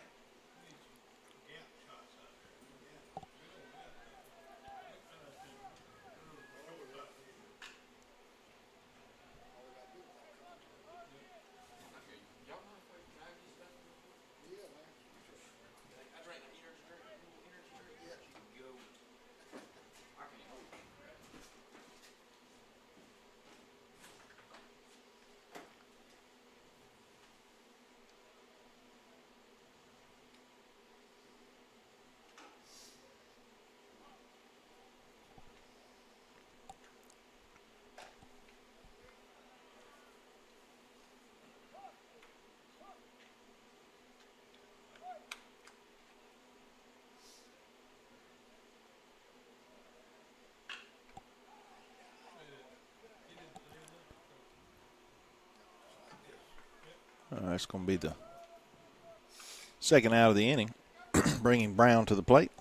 That's going to be the second out of the inning, bringing Brown to the plate.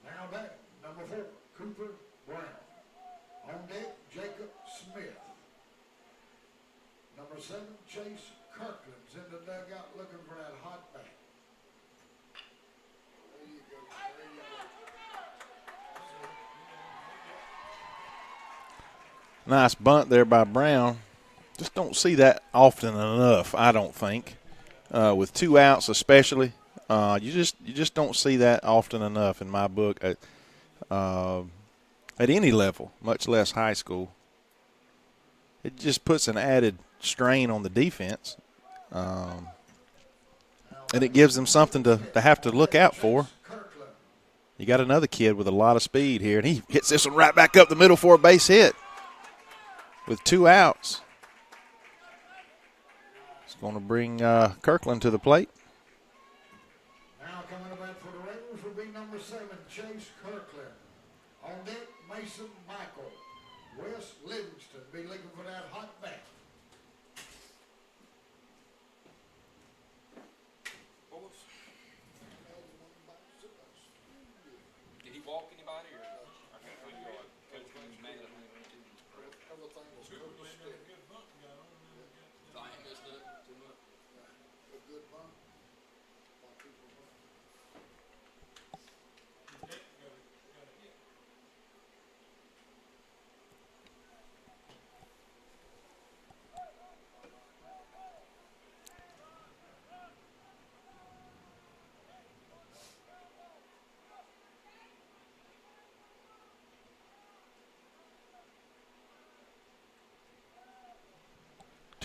Now batting, number 4, Cooper Brown. On deck, Jacob Smith. Number 7, Chase Kirkland's in the dugout looking for that hot bat. There you go. There you go. Nice bunt there by Brown. Just don't see that often enough, I don't think. With 2 outs especially, you just don't see that often enough in my book at any level, much less high school. It just puts an added strain on the defense, and it gives them something to have to look out for. You got another kid with a lot of speed here, and he hits this one right back up the middle for a base hit with 2 outs. It's going to bring Kirkland to the plate. Now coming to bat for the Raiders will be number 7, Chase Kirkland. On deck, Mason Michael. Wes Livingston be looking for that hot bat. Did he walk anybody or? I can't tell you all. Coach was mad at me. Everything was good. I ain't missed it too much. A good bunt.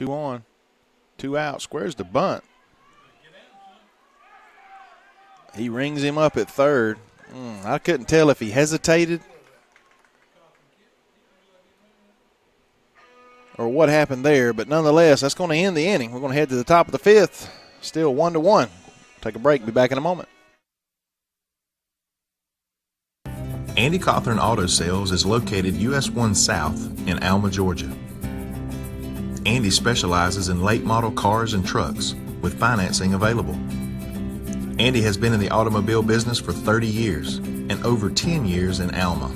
2 on, 2 out. Squares the bunt. He rings him up at third. I couldn't tell if he hesitated or what happened there, but nonetheless, that's going to end the inning. We're going to head to the top of the 5th. Still 1-1. Take a break. Be back in a moment. Andy Cawthorn Auto Sales is located US 1 South in Alma, Georgia. Andy specializes in late model cars and trucks with financing available. Andy has been in the automobile business for 30 years and over 10 years in Alma.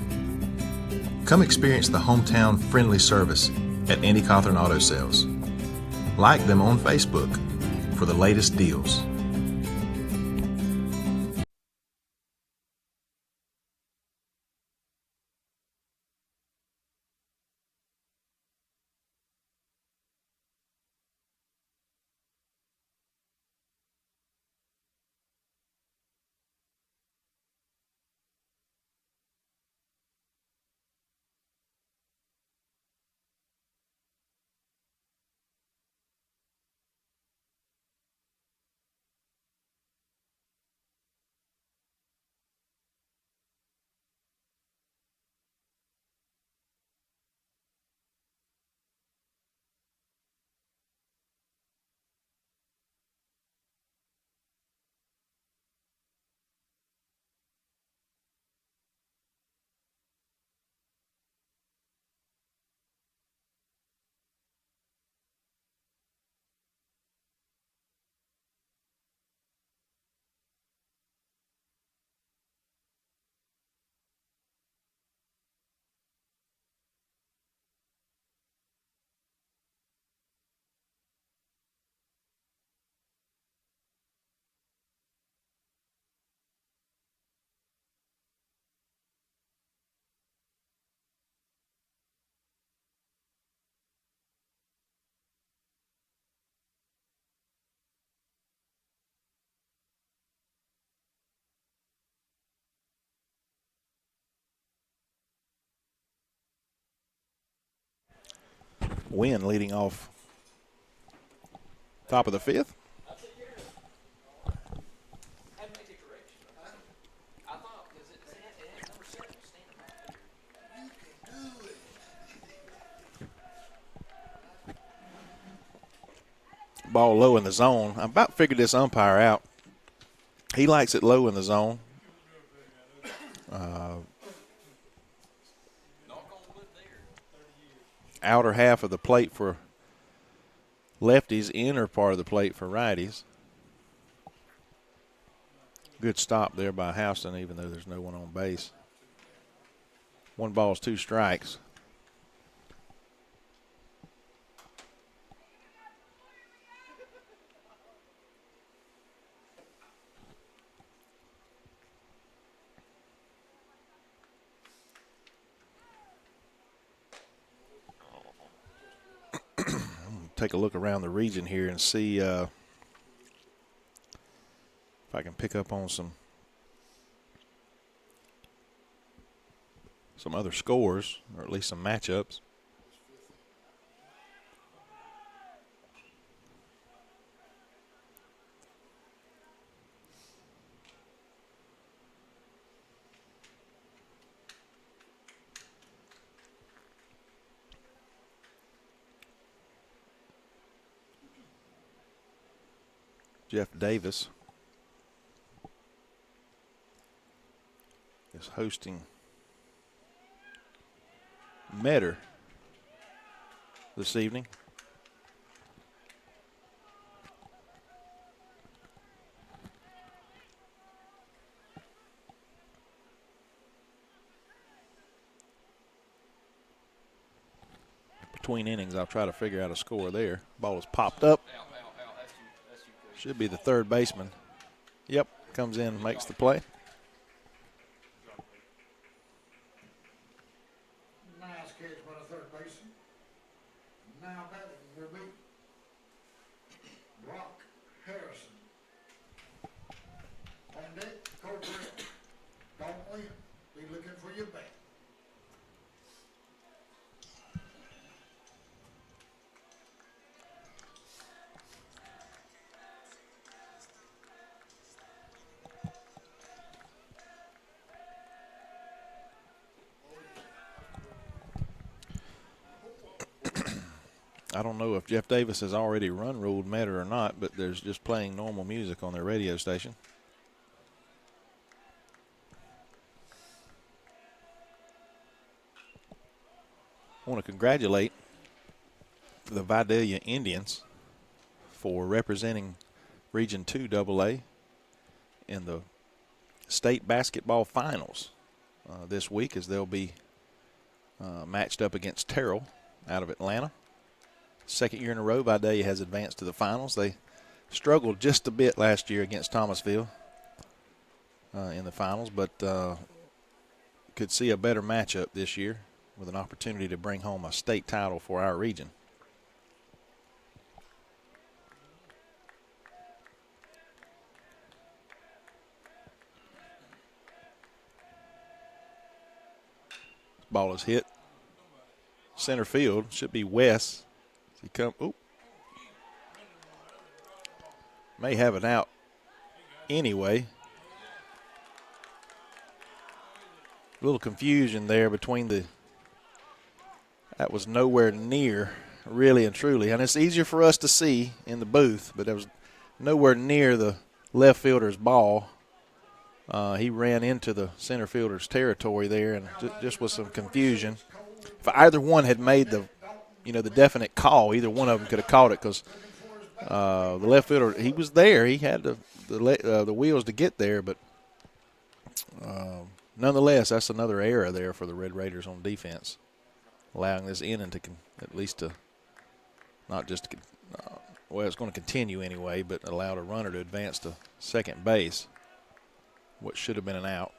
Come experience the hometown friendly service at Andy Cawthorn Auto Sales. Like them on Facebook for the latest deals. Wynn leading off top of the 5th. Ball low in the zone. I about figured this umpire out. He likes it low in the zone. Outer half of the plate for lefties, inner part of the plate for righties. Good stop there by Houston, even though there's no one on base. 1 ball, 2 strikes. Take a look around the region here and see if I can pick up on some other scores, or at least some matchups. Jeff Davis is hosting Metter this evening. Between innings, I'll try to figure out a score there. Ball is popped up. Should be the third baseman. Yep, comes in, makes the play. Nice catch by the third baseman. Now batting will be Brock Harrison. On deck, Coach Red. Don't win. Be looking for your bat. I don't know if Jeff Davis has already run ruled met it or not, but there's just playing normal music on their radio station. I want to congratulate the Vidalia Indians for representing Region 2 AA in the state basketball finals this week, as they'll be matched up against Terrell out of Atlanta. Second year in a row, Vidalia has advanced to the finals. They struggled just a bit last year against Thomasville in the finals, but could see a better matchup this year with an opportunity to bring home a state title for our region. Ball is hit center field. Should be Wes. He come. Oop. May have it out anyway. A little confusion there between the. That was nowhere near, really and truly. And it's easier for us to see in the booth, but it was nowhere near the left fielder's ball. He ran into the center fielder's territory there, and just was some confusion. If either one had made the definite call, either one of them could have caught it, because the left fielder, he was there. He had the wheels to get there, but nonetheless, that's another error there for the Red Raiders on defense, allowing this inning to at least to not just well, it's going to continue anyway, but allowed a runner to advance to second base. What should have been an out.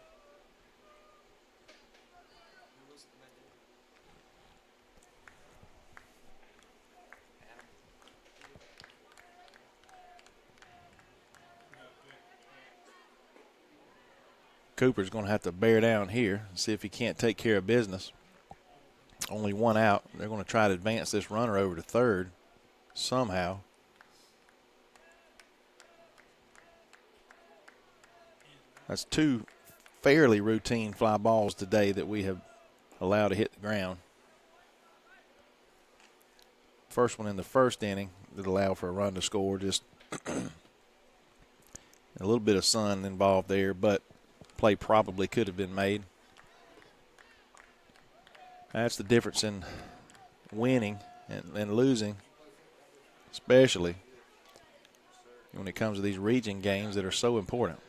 Cooper's going to have to bear down here and see if he can't take care of business. Only one out. They're going to try to advance this runner over to third somehow. That's two fairly routine fly balls today that we have allowed to hit the ground. First one in the first inning that allowed for a run to score. Just a little bit of sun involved there, but play probably could have been made. That's the difference in winning and losing, especially when it comes to these region games that are so important.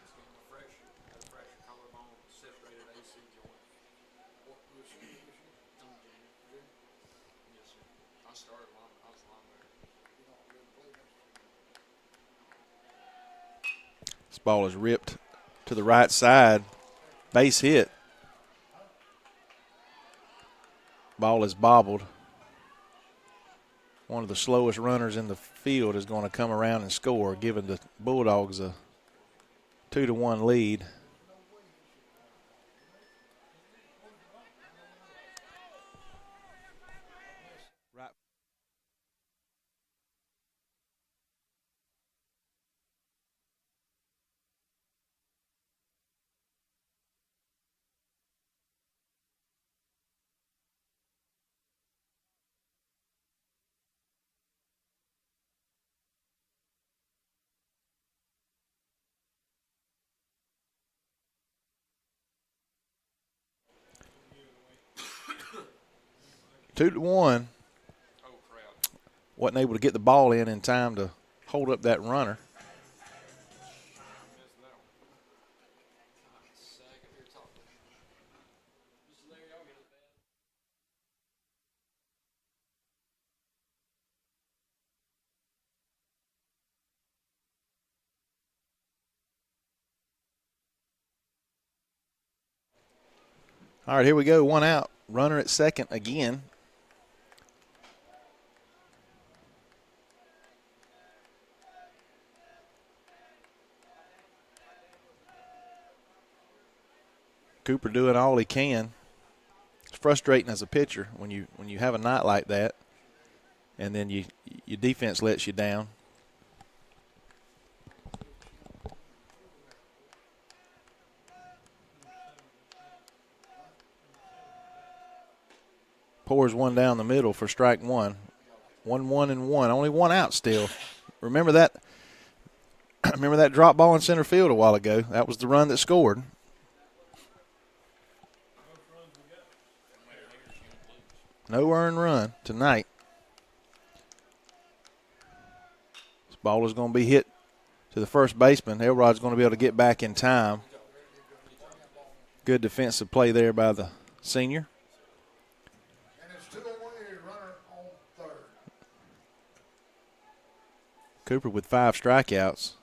This ball is ripped to the right side. Base hit. Ball is bobbled. One of the slowest runners in the field is going to come around and score, giving the Bulldogs a 2-1 lead. Right. Two to one. Wasn't able to get the ball in time to hold up that runner. All right, here we go. One out. Runner at second again. Cooper doing all he can. It's frustrating as a pitcher when you have a night like that, and then your defense lets you down. Pours one down the middle for strike one. 1-1-1. Only one out still. Remember that? Remember that drop ball in center field a while ago? That was the run that scored. No earned run tonight. This ball is going to be hit to the first baseman. Elrod's going to be able to get back in time. Good defensive play there by the senior. And it's 2 away, runner on third. Cooper with 5 strikeouts.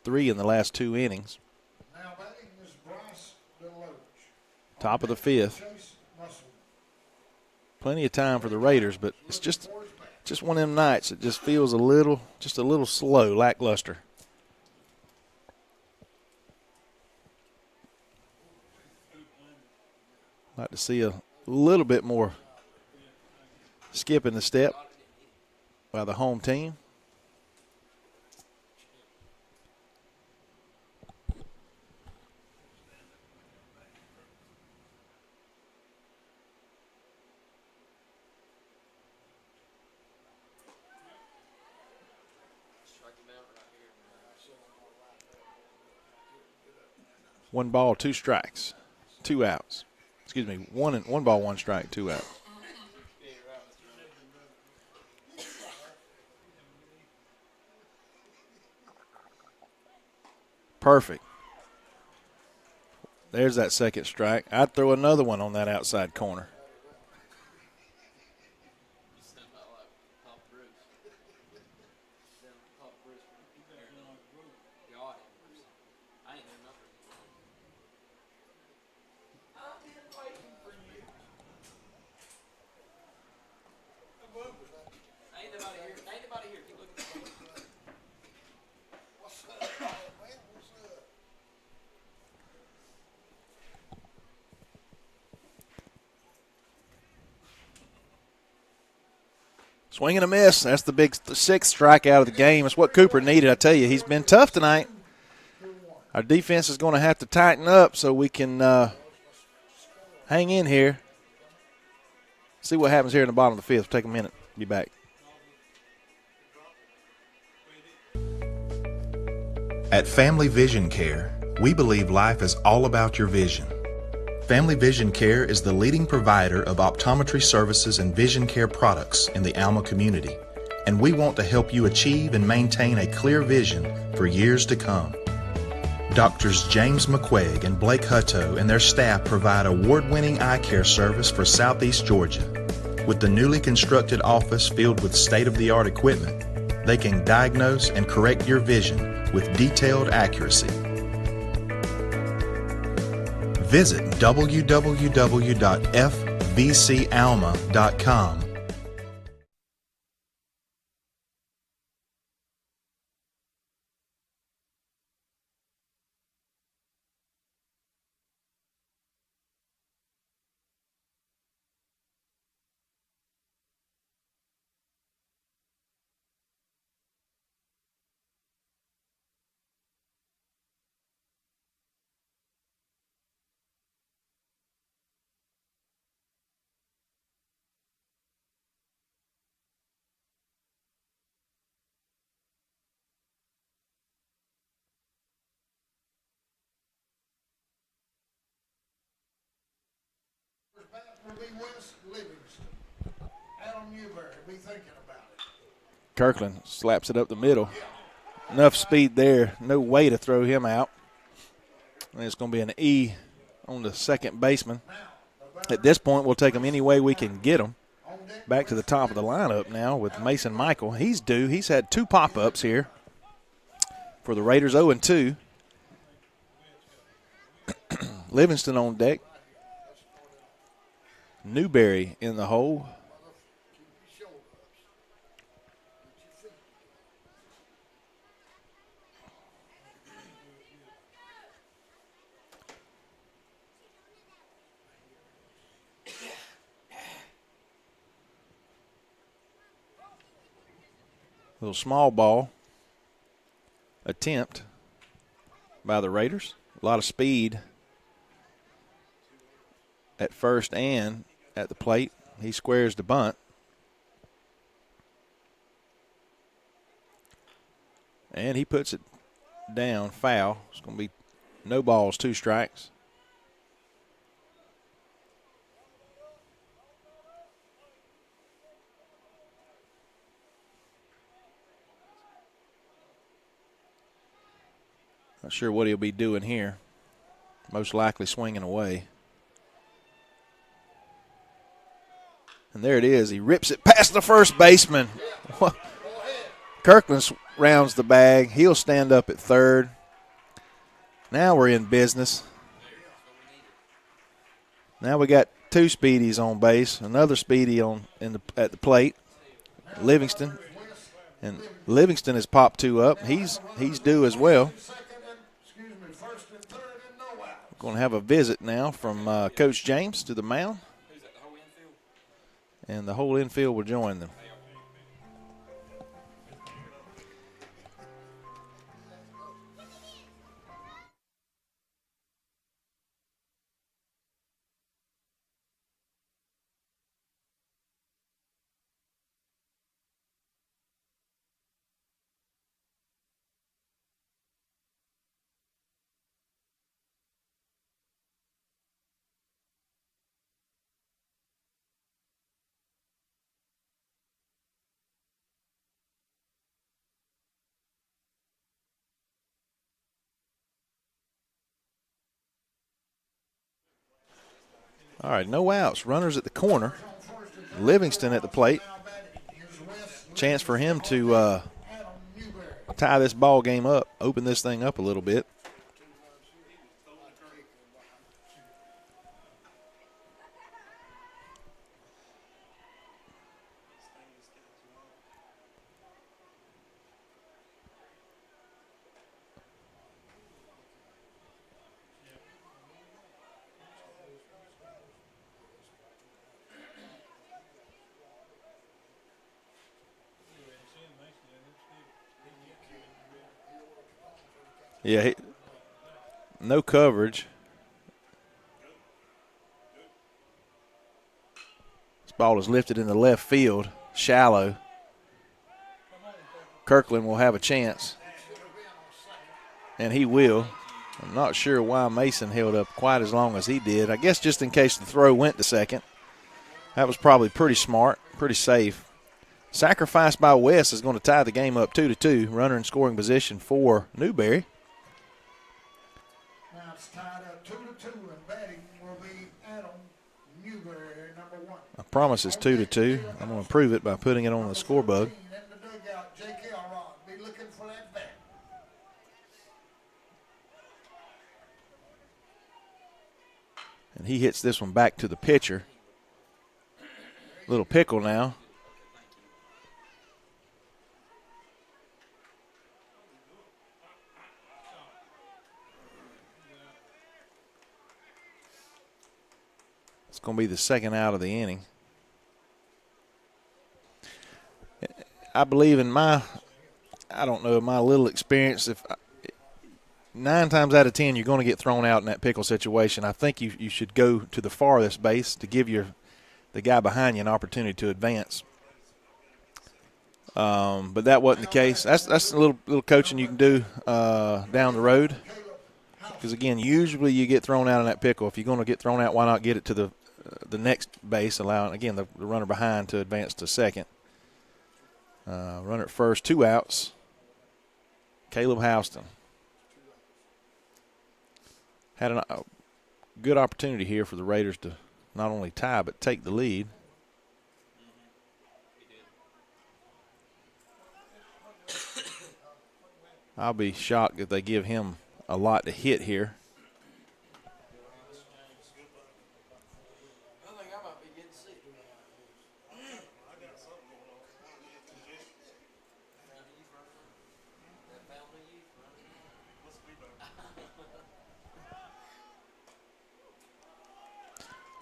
3 in the last 2 innings. Now batting is Bryce DeLoach. Top of the 5th. Chase Musselman. Plenty of time for the Raiders, but it's just one of them nights. It just feels a little slow, lackluster. Like to see a little bit more skip in the step by the home team. One ball, 2 strikes, 2 outs. Excuse me, one ball, 1 strike, 2 outs. Perfect. There's that second strike. I'd throw another one on that outside corner. Swing and a miss. That's the big 6th strikeout of the game. It's what Cooper needed. I tell you, he's been tough tonight. Our defense is going to have to tighten up so we can hang in here. See what happens here in the bottom of the 5th. Take a minute. Be back. At Family Vision Care, we believe life is all about your vision. Family Vision Care is the leading provider of optometry services and vision care products in the Alma community, and we want to help you achieve and maintain a clear vision for years to come. Doctors James McQuaig and Blake Hutto and their staff provide award-winning eye care service for Southeast Georgia. With the newly constructed office filled with state-of-the-art equipment, they can diagnose and correct your vision with detailed accuracy. Visit www.fvcalma.com. Bat will be Wes Livingston. Adam Newberry will be thinking about it. Kirkland slaps it up the middle. Enough speed there. No way to throw him out. And it's going to be an E on the second baseman. At this point, we'll take him any way we can get him. Back to the top of the lineup now with Mason Michael. He's due. He's had 2 pop-ups here for the Raiders, 0-2. Livingston on deck. Newberry in the hole. Little small ball attempt by the Raiders. A lot of speed at first and at the plate. He squares the bunt. And he puts it down, foul. It's going to be no balls, 2 strikes. Not sure what he'll be doing here. Most likely swinging away. And there it is. He rips it past the first baseman. Kirkland rounds the bag. He'll stand up at third. Now we're in business. Now we got 2 speedies on base. Another speedy at the plate. Livingston. And Livingston has popped 2 up. He's due as well. Going to have a visit now from Coach James to the mound. And the whole infield will join them. All right, no outs. Runners at the corner. Livingston at the plate. Chance for him to tie this ball game up, open this thing up a little bit. Yeah, no coverage. This ball is lifted in the left field, shallow. Kirkland will have a chance, and he will. I'm not sure why Mason held up quite as long as he did. I guess just in case the throw went to second. That was probably pretty smart, pretty safe. Sacrifice by West is going to tie the game up 2-2. Runner in scoring position for Newberry. Now it's tied up 2-2, and batting will be Adam Newberry, number 1. I promise it's 2-2. I'm going to prove it by putting it on the scoreboard. In the dugout, J.K. Rod, be looking for that bat. And he hits this one back to the pitcher. Little pickle now. It's going to be the second out of the inning. I believe in my little experience, if 9 times out of 10 you're going to get thrown out in that pickle situation, I think you should go to the farthest base to give the guy behind you an opportunity to advance. But that wasn't the case. That's a little coaching you can do down the road. Because, again, usually you get thrown out in that pickle. If you're going to get thrown out, why not get it to the next base, allowing, again, the runner behind to advance to second. Runner at first, 2 outs. Caleb Houston. Had a good opportunity here for the Raiders to not only tie but take the lead. I'll be shocked if they give him a lot to hit here.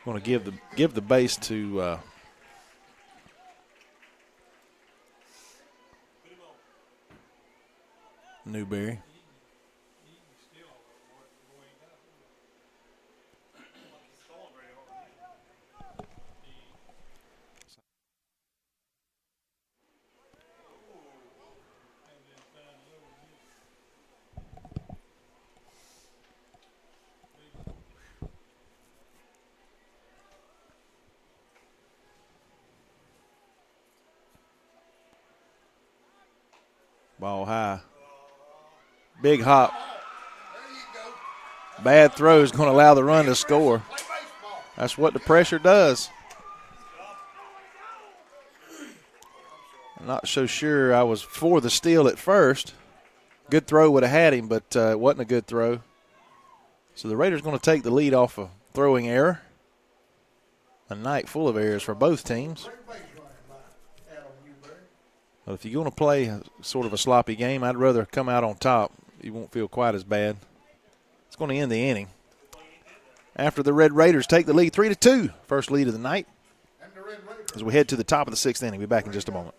Going to give the base to Newberry. Ball high. Big hop. Bad throw is going to allow the run to score. That's what the pressure does. I'm not so sure I was for the steal at first. Good throw would have had him, but it wasn't a good throw. So the Raiders going to take the lead off a throwing error. A night full of errors for both teams. But if you're going to play sort of a sloppy game, I'd rather come out on top. You won't feel quite as bad. It's going to end the inning. After the Red Raiders take the lead 3-2, first lead of the night. As we head to the top of the sixth inning, we'll be back in just a moment.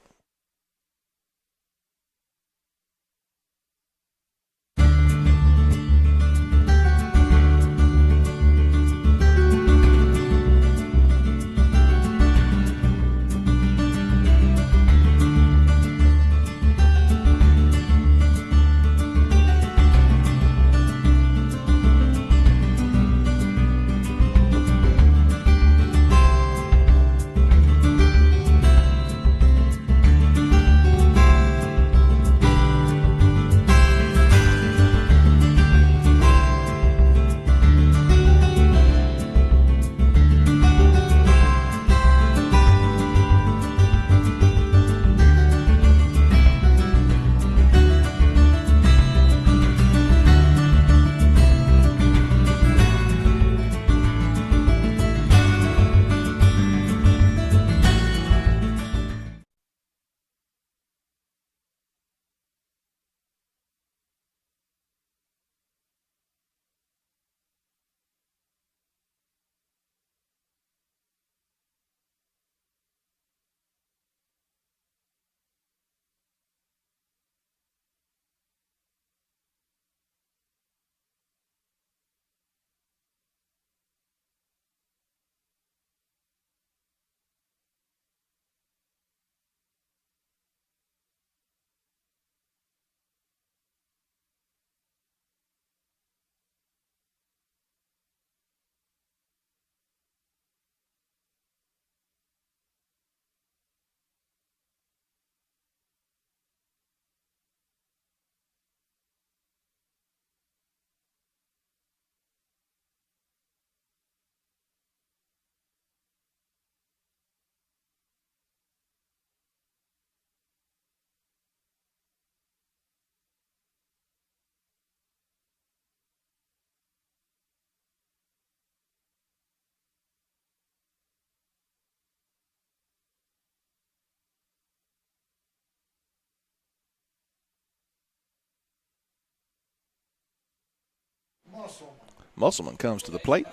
Musselman comes to the plate.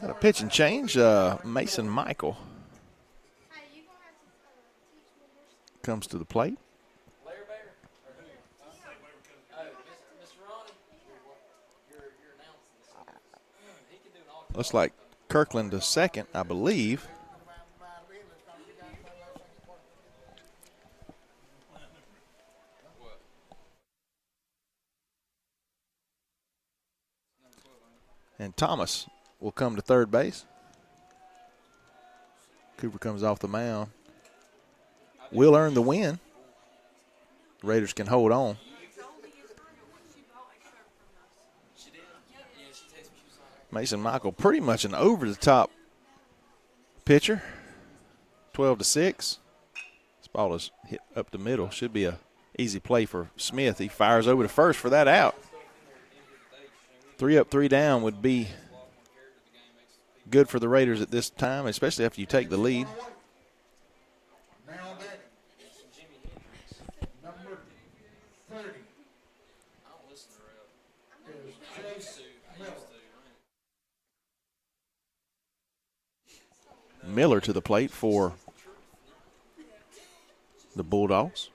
Got a pitch and change. Mason Michael comes to the plate. Looks like Kirkland to second, I believe. And Thomas will come to third base. Cooper comes off the mound. Will earn the win. Raiders can hold on. Mason Michael, pretty much an over-the-top pitcher. 12-6. This ball is hit up the middle. Should be a easy play for Smith. He fires over to first for that out. 3 up, 3 down would be good for the Raiders at this time, especially after you take the lead. Number 30. Miller to the plate for the Bulldogs.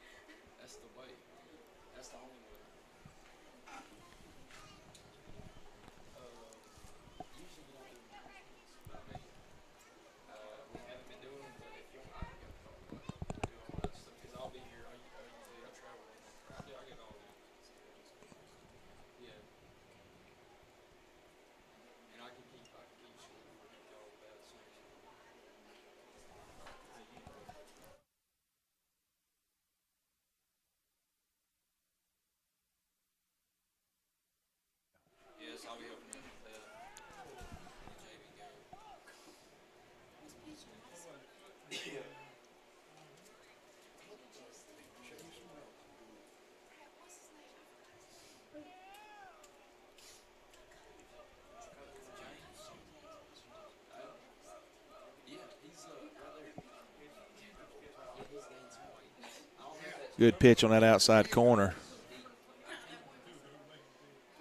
Good pitch on that outside corner.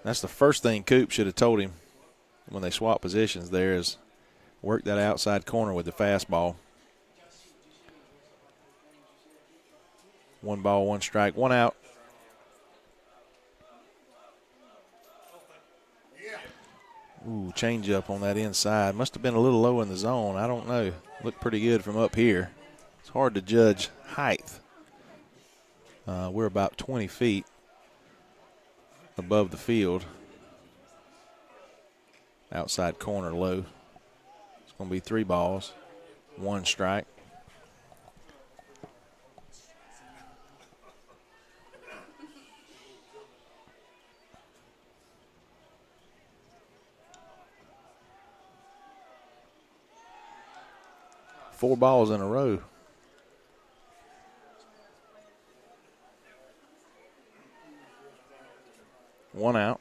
That's the first thing Coop should have told him when they swapped positions there, is work that outside corner with the fastball. 1 ball, 1 strike, 1 out. Ooh, change up on that inside. Must have been a little low in the zone. I don't know. Looked pretty good from up here. It's hard to judge height. We're about 20 feet above the field. Outside corner low. It's going to be 3 balls, 1 strike. Four balls in a row. One out.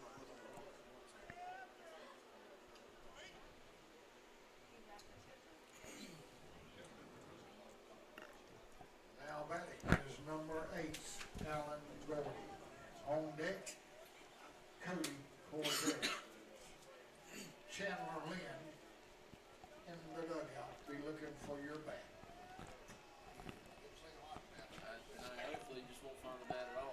Now batting is number 8, Alan Gordy. On deck, Cody Cortez. Chandler Lynn in the dugout. Be looking for your bat. Hopefully, just won't find the bat at all.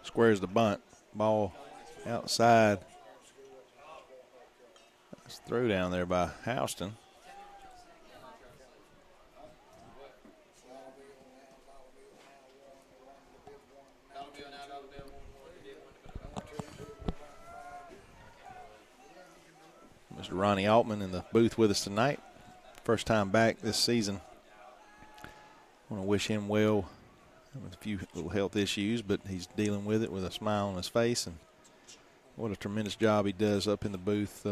Squares the bunt. Ball outside. Nice throw down there by Houston. Mr. Ronnie Altman in the booth with us tonight. First time back this season. I want to wish him well. With a few little health issues, but he's dealing with it with a smile on his face, and what a tremendous job he does up in the booth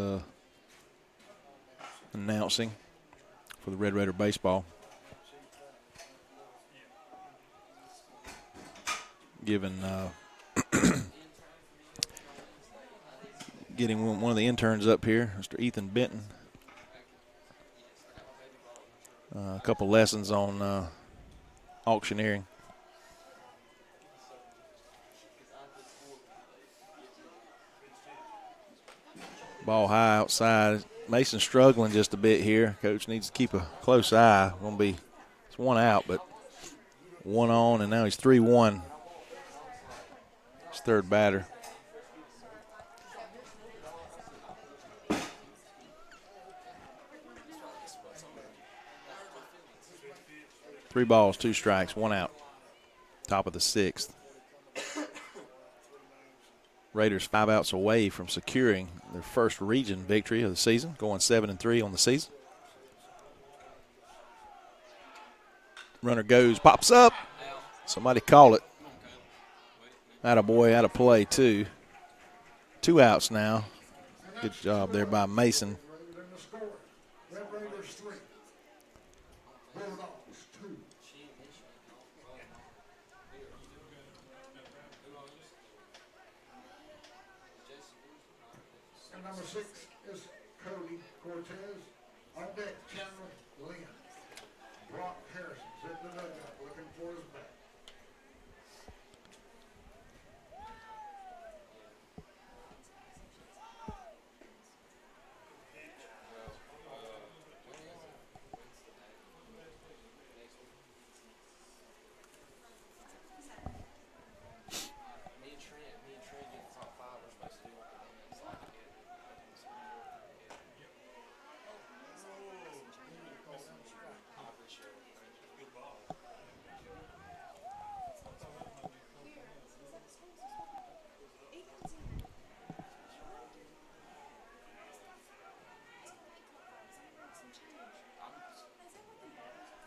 announcing for the Red Raider baseball. Giving getting one of the interns up here, Mr. Ethan Benton, a couple lessons on auctioneering. Ball high outside. Mason's struggling just a bit here. Coach needs to keep a close eye. It's 1 out, but 1 on, and now he's 3-1. His third batter. Three balls, 2 strikes, 1 out. Top of the 6th. Raiders 5 outs away from securing their first region victory of the season, going 7-3 on the season. Runner goes, pops up. Somebody call it. Attaboy, out of play, too. 2 outs now. Good job there by Mason. Red Raiders 3. Bulldogs 2. And number 6 is Cody Cortez. On deck, Chandler Lynn. Brock Harrison's at the dugout looking for his bat.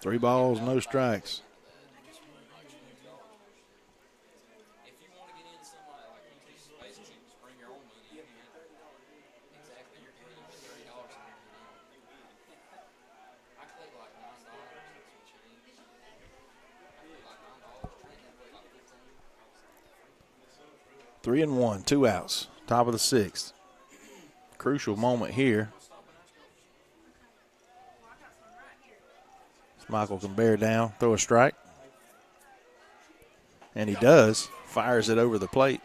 Three balls, no strikes. 3-1, 2 outs, top of the 6th. Crucial moment here. Michael can bear down, throw a strike. And he does. Fires it over the plate.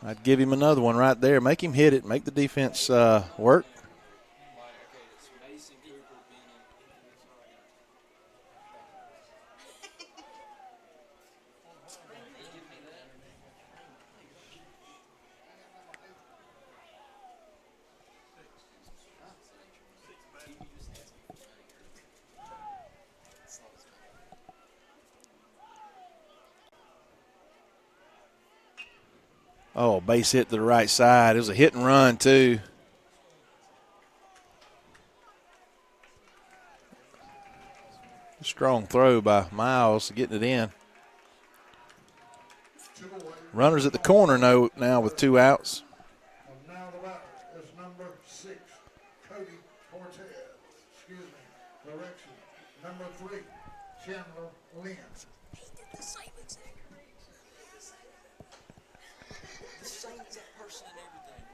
I'd give him another one right there. Make him hit it. Make the defense work. Oh, base hit to the right side. It was a hit and run, too. Strong throw by Miles, getting it in. Runners at the corner now with 2 outs. And now the batter is number 6, Cody Cortez. Excuse me, correction. Number 3, Chandler Lynn. He did the same exact. The same exact person and everything.